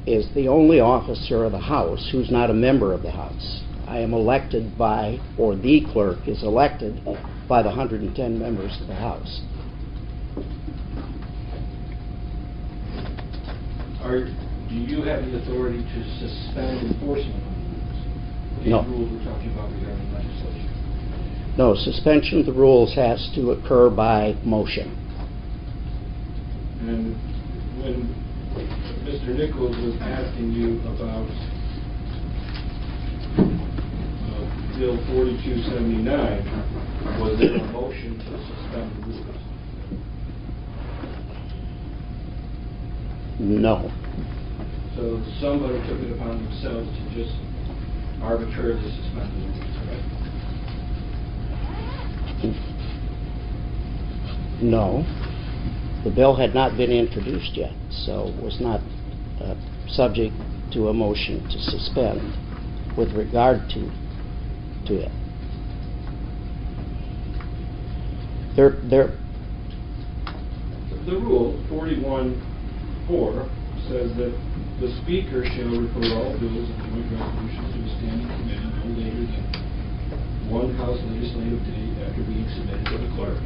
is the only officer of the House who's not a member of the House. I am elected by, or the clerk is elected by the 110 members of the House. Do you have the authority to suspend enforcement of the rules? These No. rules we're talking about regarding legislation. No, suspension of the rules has to occur by motion. And when Mr. Nichols was asking you about Bill 4279, was there a motion to suspend the rules? No. So somebody took it upon themselves to just arbitrarily suspend the rules, correct? No. The bill had not been introduced yet, so was not subject to a motion to suspend with regard to it. The rule, 41-4, says that the Speaker shall refer all bills and joint resolutions to a standing committee no later than one House legislative day after being submitted to the clerk.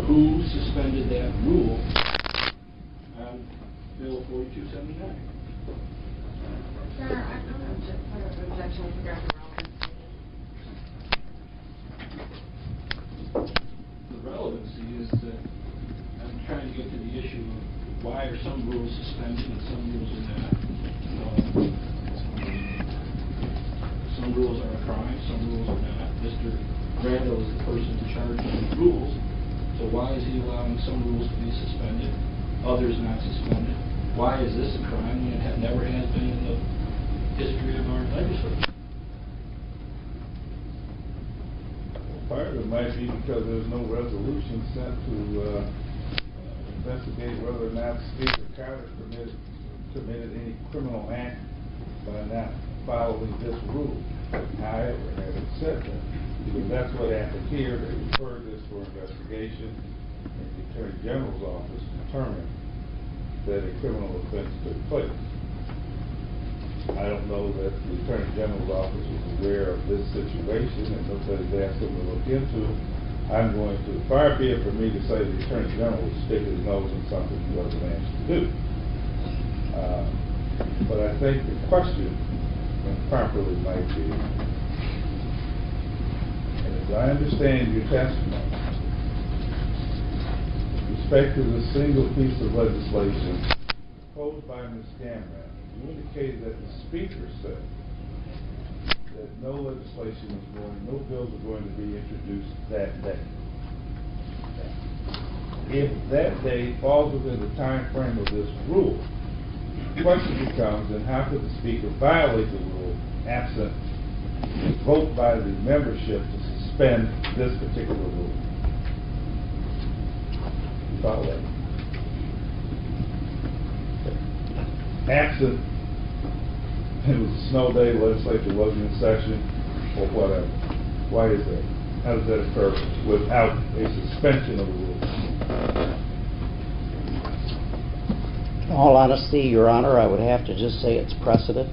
Who suspended that rule on Bill 4279? Sir, I'm going to put an objection with regard to relevancy. The relevancy is that I'm trying to get to the issue of why are some rules suspended and some rules are not? Some rules are a crime, some rules are not. Mr. Randall is the person in charge of the rules, so why is he allowing some rules to be suspended, others not suspended? Why is this a crime when it never has been in the history of our legislature? Part of it might be because there's no resolution sent to investigate whether or not Speaker Carter committed any criminal act by not following this rule. However, having said that, because that's what happened here, they referred this for investigation, and the Attorney General's office determined that a criminal offense took place. I don't know that the Attorney General's office was aware of this situation, and nobody's asked them to look into it. I'm going to, far be it for me to say the Attorney General would stick his nose in something he wasn't asked to do. But I think the question properly might be, and as I understand your testimony, with respect to the single piece of legislation proposed by Ms. Gamrat, you indicated that the Speaker said that no legislation was going, no bills were going to be introduced that day. If that day falls within the time frame of this rule, the question becomes, then how could the Speaker violate the rule absent a vote by the membership to suspend this particular rule? You follow that? Absent, it was a snow day, legislature wasn't in session, or whatever. Why is that? How does that occur without a suspension of the rule? In all honesty, Your Honor, I would have to just say it's precedent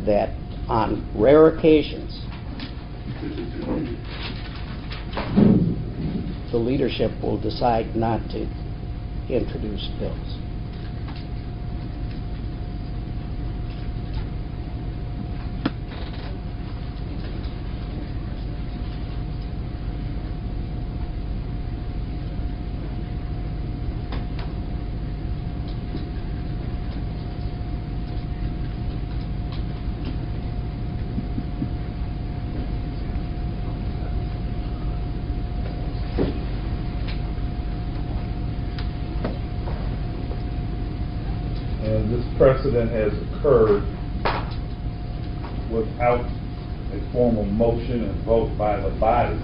that on rare occasions, the leadership will decide not to introduce bills. And this precedent has occurred without a formal motion and vote by the body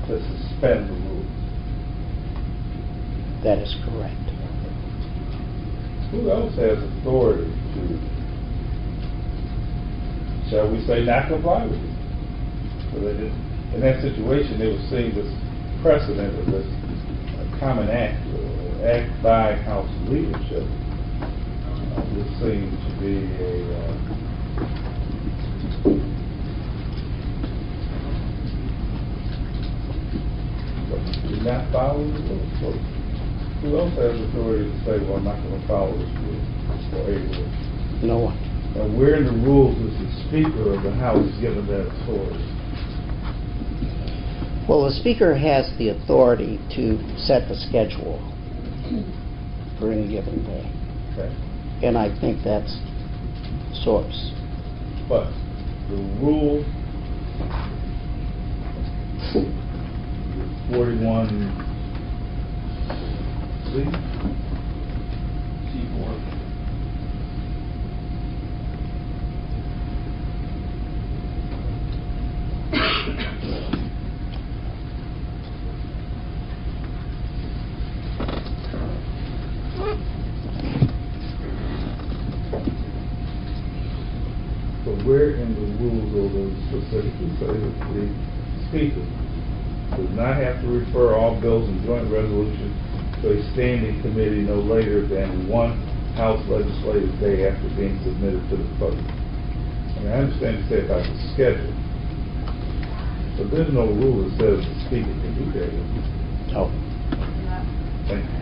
to suspend the rule. That is correct. Who else has authority to, shall we say, not comply with it? So that in that situation, they were seeing this precedent of this common act, act by House leadership. This seems to be you're not following the rule. So who else has authority to say, well, I'm not going to follow this rule or a rule? No one. And where in the rules is the Speaker of the House given that authority? Well, the Speaker has the authority to set the schedule for any given day. Okay. And I think that's source. But the rule 41C? C4. So where in the rules will they specifically say that the Speaker does not have to refer all bills and joint resolutions to a standing committee no later than one House legislative day after being submitted to the public? I mean, I understand you say about the schedule, but there's no rule that says the Speaker can do that. No. Thank you.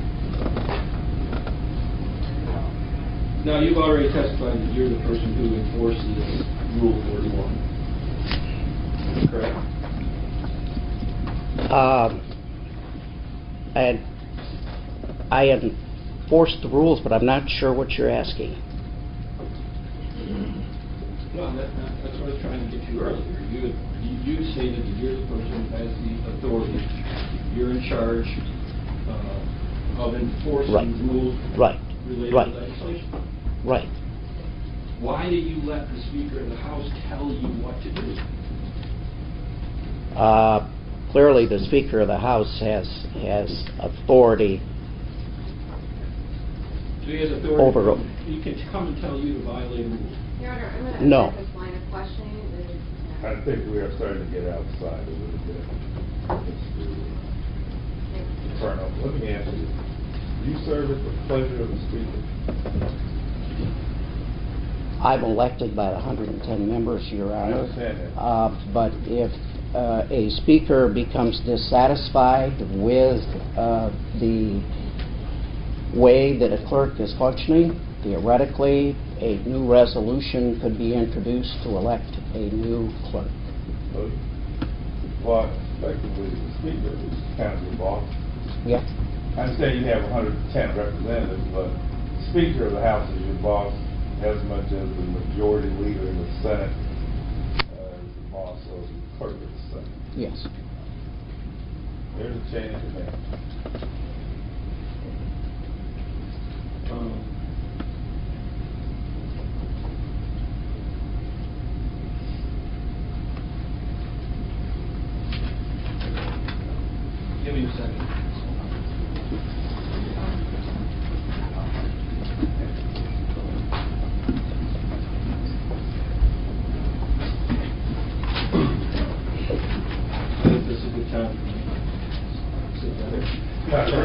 Now, you've already testified that you're the person who enforces Rule 41. Correct? And I am enforce the rules, but I'm not sure what you're asking. Well, that's what I was trying to get to earlier. You stated that you're the person who has the authority. You're in charge of enforcing Right. rules Right. related Right. to legislation. Right. Why do you let the Speaker of the House tell you what to do? Clearly, the Speaker of the House has authority. So he has authority. Over- He can come and tell you to violate rules. Your Honor, I'm going to No. ask this line of questioning. I think we are starting to get outside a little bit. Mr. Colonel, let me ask you, do you serve at the pleasure of the Speaker? I'm elected by the 110 members, Your Honor. understand that. But if a speaker becomes dissatisfied with the way that a clerk is functioning, theoretically, a new resolution could be introduced to elect a new clerk. Well, effectively, the Speaker is kind of your boss. Yeah. I understand you have 110 representatives, but the Speaker of the House is your boss as much as the majority leader in the Senate is the boss of the clerk of the Senate. Yes. There's a chain of command. Give me a second. I think this is a good time for me. Sit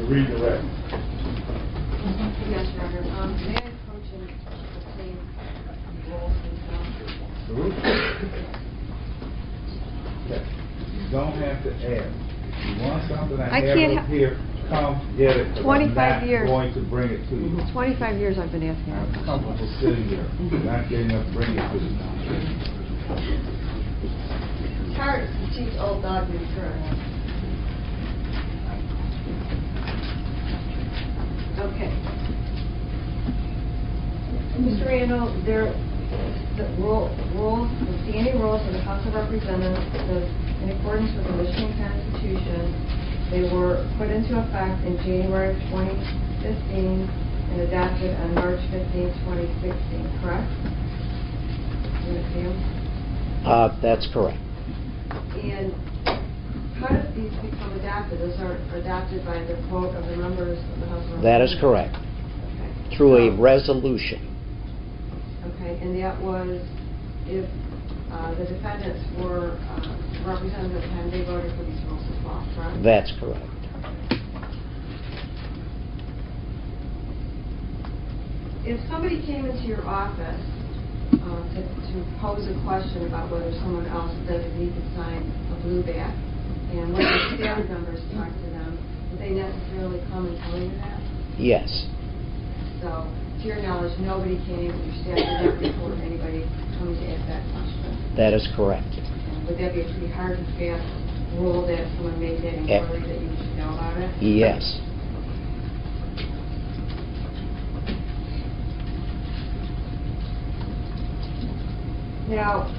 Redirect. Yes, Your Honor. May I approach and obtain roles and stuff? Okay. You don't have to ask. If you want something, I I have can't it ha- here, come get it. 'Cause 25 I'm years. not going to bring it to you. 25 years I've been asking. I'm comfortable sitting here, not getting up, bringing it to you. It's hard to teach old dog new tricks. Okay. Mr. Randall, the rules, the standing rules of the House of Representatives, in accordance with the Michigan Constitution, they were put into effect in January of 2015 and adopted on March 15, 2016, correct? You understand? That's correct. And how did these become adopted? Those are adopted by the vote of the members of the House of Representatives? That is correct. Okay. Through a resolution. Okay, and that was if the defendants were represented at the time they voted for these rules as well, correct? That's correct. If somebody came into your office to pose a question about whether someone else designee could sign a blue back, and when the staff members talk to them, would they necessarily come and tell you that? Yes. So, to your knowledge, nobody came, your staff did not report anybody coming to ask that question. That is correct. And would that be a pretty hard and fast rule that if someone made that inquiry that you should know about it? Yes. Now,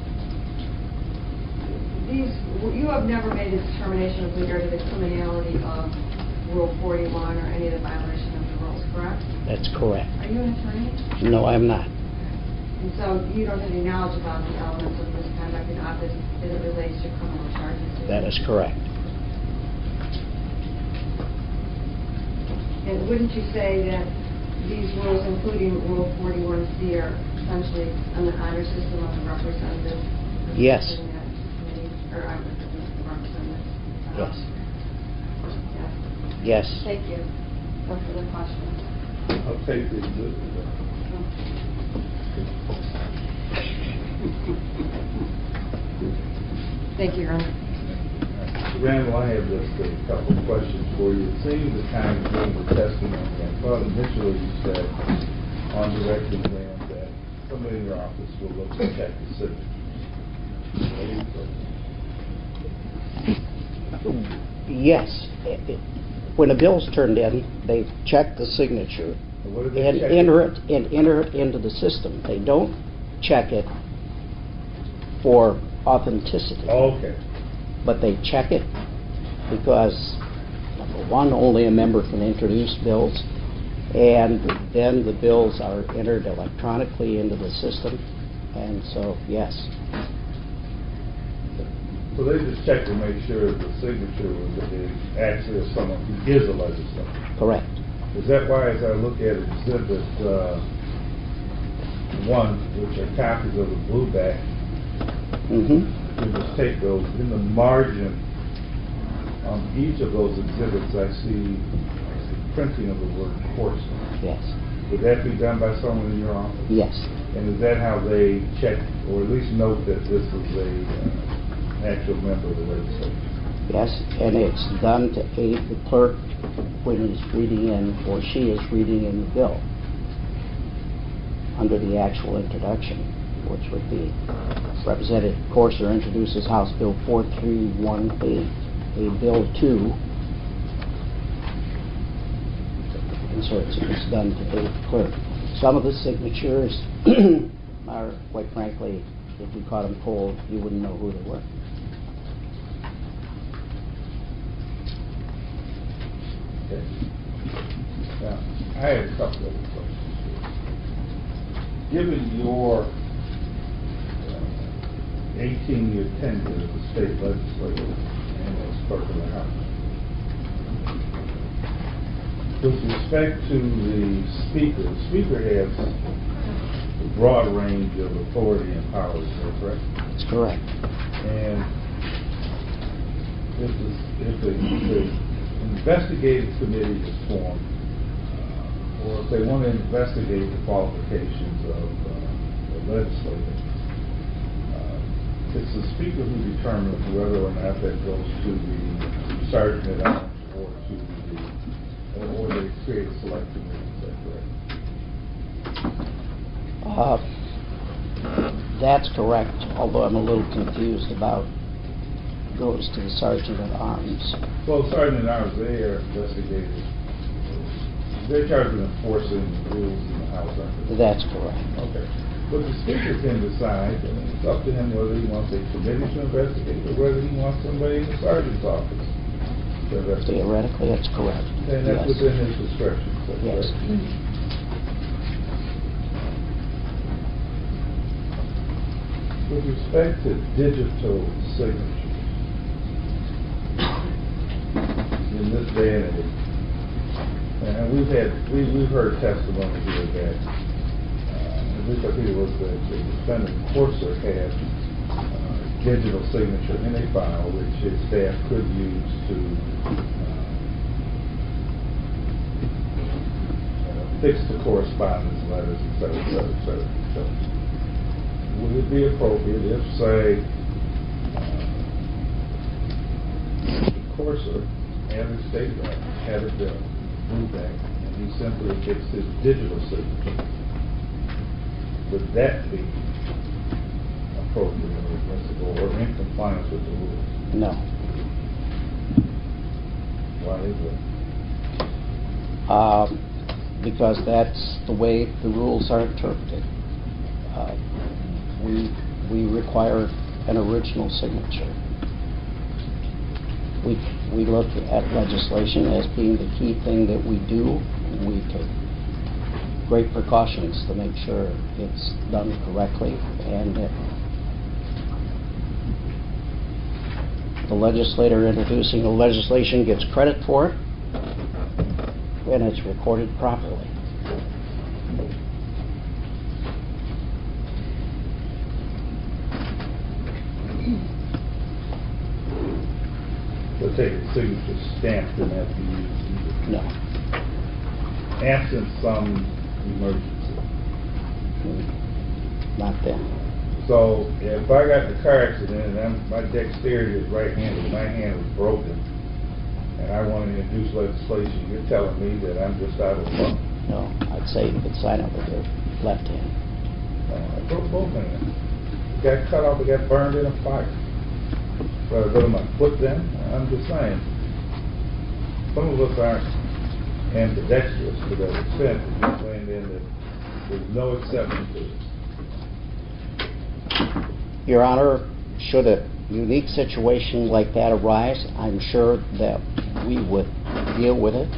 you have never made a determination with regard to the criminality of Rule 41 or any of the violation of the rules, correct? That's correct. Are you an attorney? No, I'm not. And so you don't have any knowledge about the elements of misconduct in office as it relates to criminal charges? That is correct. And wouldn't you say that these rules, including Rule 41C, are essentially on the honor system of the representative? Yes. Or I'm the representative? Yes. Yes. Yes. Thank you. No further questions. I'll take this. Thank you, Your Honor. Randall, I have just a couple of questions for you. It seems the time during the testimony, I thought initially you said on direct exam that somebody in your office will look and check the signature. Yes. When a bill's turned in, they check the signature What do they and check? enter it into the system. They don't check it for authenticity. Okay. But they check it because, number one, only a member can introduce bills, and then the bills are entered electronically into the system, and so, yes. So they just check to make sure the signature is actually of someone who is a legislator. Correct. Is that why, as I look at Exhibit 1, which are copies of the blue back, Mm-hmm. we just take those, in the margin on each of those exhibits, I see printing of the word course. Yes. Would that be done by someone in your office? Yes. And is that how they check, or at least note that this is a actual member of the legislature? Yes, and it's done to aid the clerk when he's reading in, or she is reading in the bill under the actual introduction, which would be Representative Corser introduces House Bill 431A, a Bill 2, inserts it. It's done to aid the clerk. Some of the signatures are, quite frankly, if you caught them cold, you wouldn't know who they were. Okay. Now, I have a couple of questions. Given your 18-year tenure as a state legislator and as clerk of the House, with respect to the Speaker has a broad range of authority and powers, is that correct? That's correct. And if the investigative committee is formed, or if they want to investigate the qualifications of the legislator, it's the Speaker who determines whether or not that goes to the Sergeant at Arms or to or they create a select committee. Is that correct? That's correct, although I'm a little confused about goes to the Sergeant at Arms. Well, Sergeant at Arms, they are investigators. They're charged with enforcing the rules in the House. That's correct. Okay. But the Speaker can decide, and it's up to him whether he wants a committee to investigate or whether he wants somebody in the Sergeant's office to investigate. Theoretically, that's correct. And that's Yes. within his discretion. Is that Yes. correct? With respect to digital signatures, in this day and age, and we've heard testimony here that, at least I think it was that the defendant Corser had digital signature in a file which his staff could use to fix the correspondence letters, et cetera, et cetera, et cetera, et cetera. Would it be appropriate if, say, Corser and the state rep had a bill, moved back, and he simply fixed his digital signature? Would that be appropriate or admissible or in compliance with the rules? No. Why is that? Because that's the way the rules are interpreted. We require an original signature. We look at legislation as being the key thing that we do. We take great precautions to make sure it's done correctly, and that the legislator introducing the legislation gets credit for it, and it's recorded properly. So take a signature stamped and have to use either. No. Absent some emergency. Not then. So if I got in a car accident and my dexterity is right-handed, my hand was broken, and I want to introduce legislation, you're telling me that I'm just out of luck? No, I'd say you could sign it with your left hand. I broke both hands. Got cut off, it got burned in a fire. Well, what am I, put them? I'm just saying, some of us aren't ambidextrous to that extent, that you're saying then that there's no exception to it. Your Honor, should a unique situation like that arise, I'm sure that we would deal with it.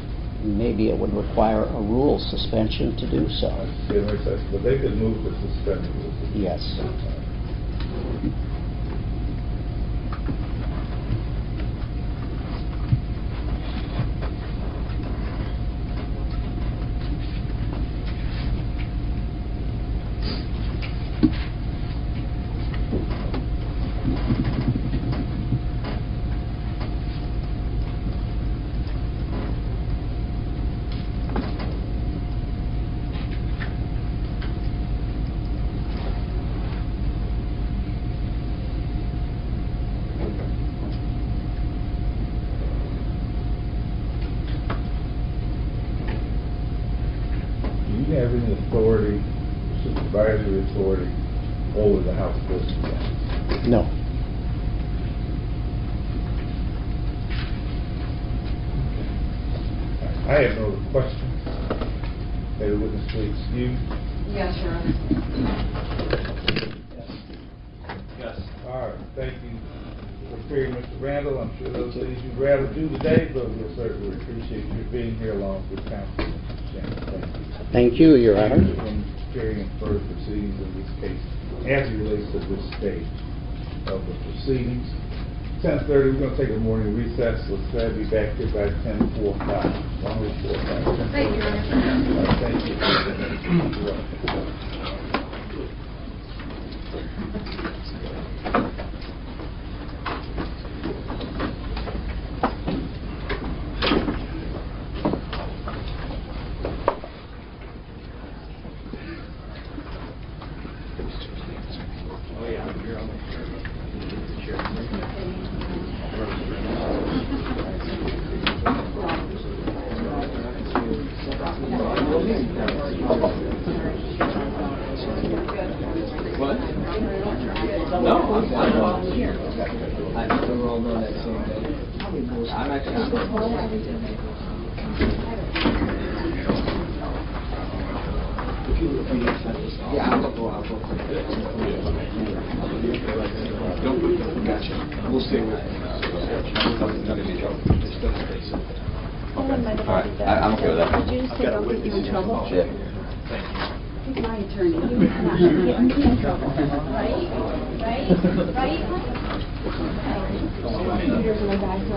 Maybe it would require a rule suspension to do so. But they could move to suspend the rules. Yes. Do you have any authority, supervisory authority, over the House Business? No. I have no other questions. May the witness please excuse? Yes, Your Honor. Yes. All right, thank you for appearing, Mr. Randall. I'm sure those things you'd rather do today, but we'll certainly appreciate you being here along with counsel, Mr. Chairman. Thank you. Thank you, Your Honor. From carrying further proceedings in this case as it relates to this stage of the proceedings. 10:30, we're going to take a morning recess. Let's try to be back here by 10:45. 1:45. Thank you, Your Honor. Thank you. You're welcome. What? No, I'm fine. I think we're all doing that same day. I'm actually. Yeah, I'll go. Don't put them. Gotcha. We'll stay with it. All right, I'm okay with that. Did you just say don't get you in trouble? Yeah. He's my attorney. He was not going to get me in trouble. Right? Right? Right? Here's my guy, so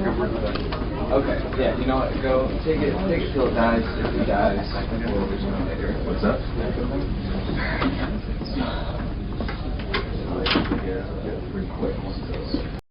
Okay, yeah, you know what, go, take it till it dies, if it dies, we'll do something later. What's up? Pretty quick.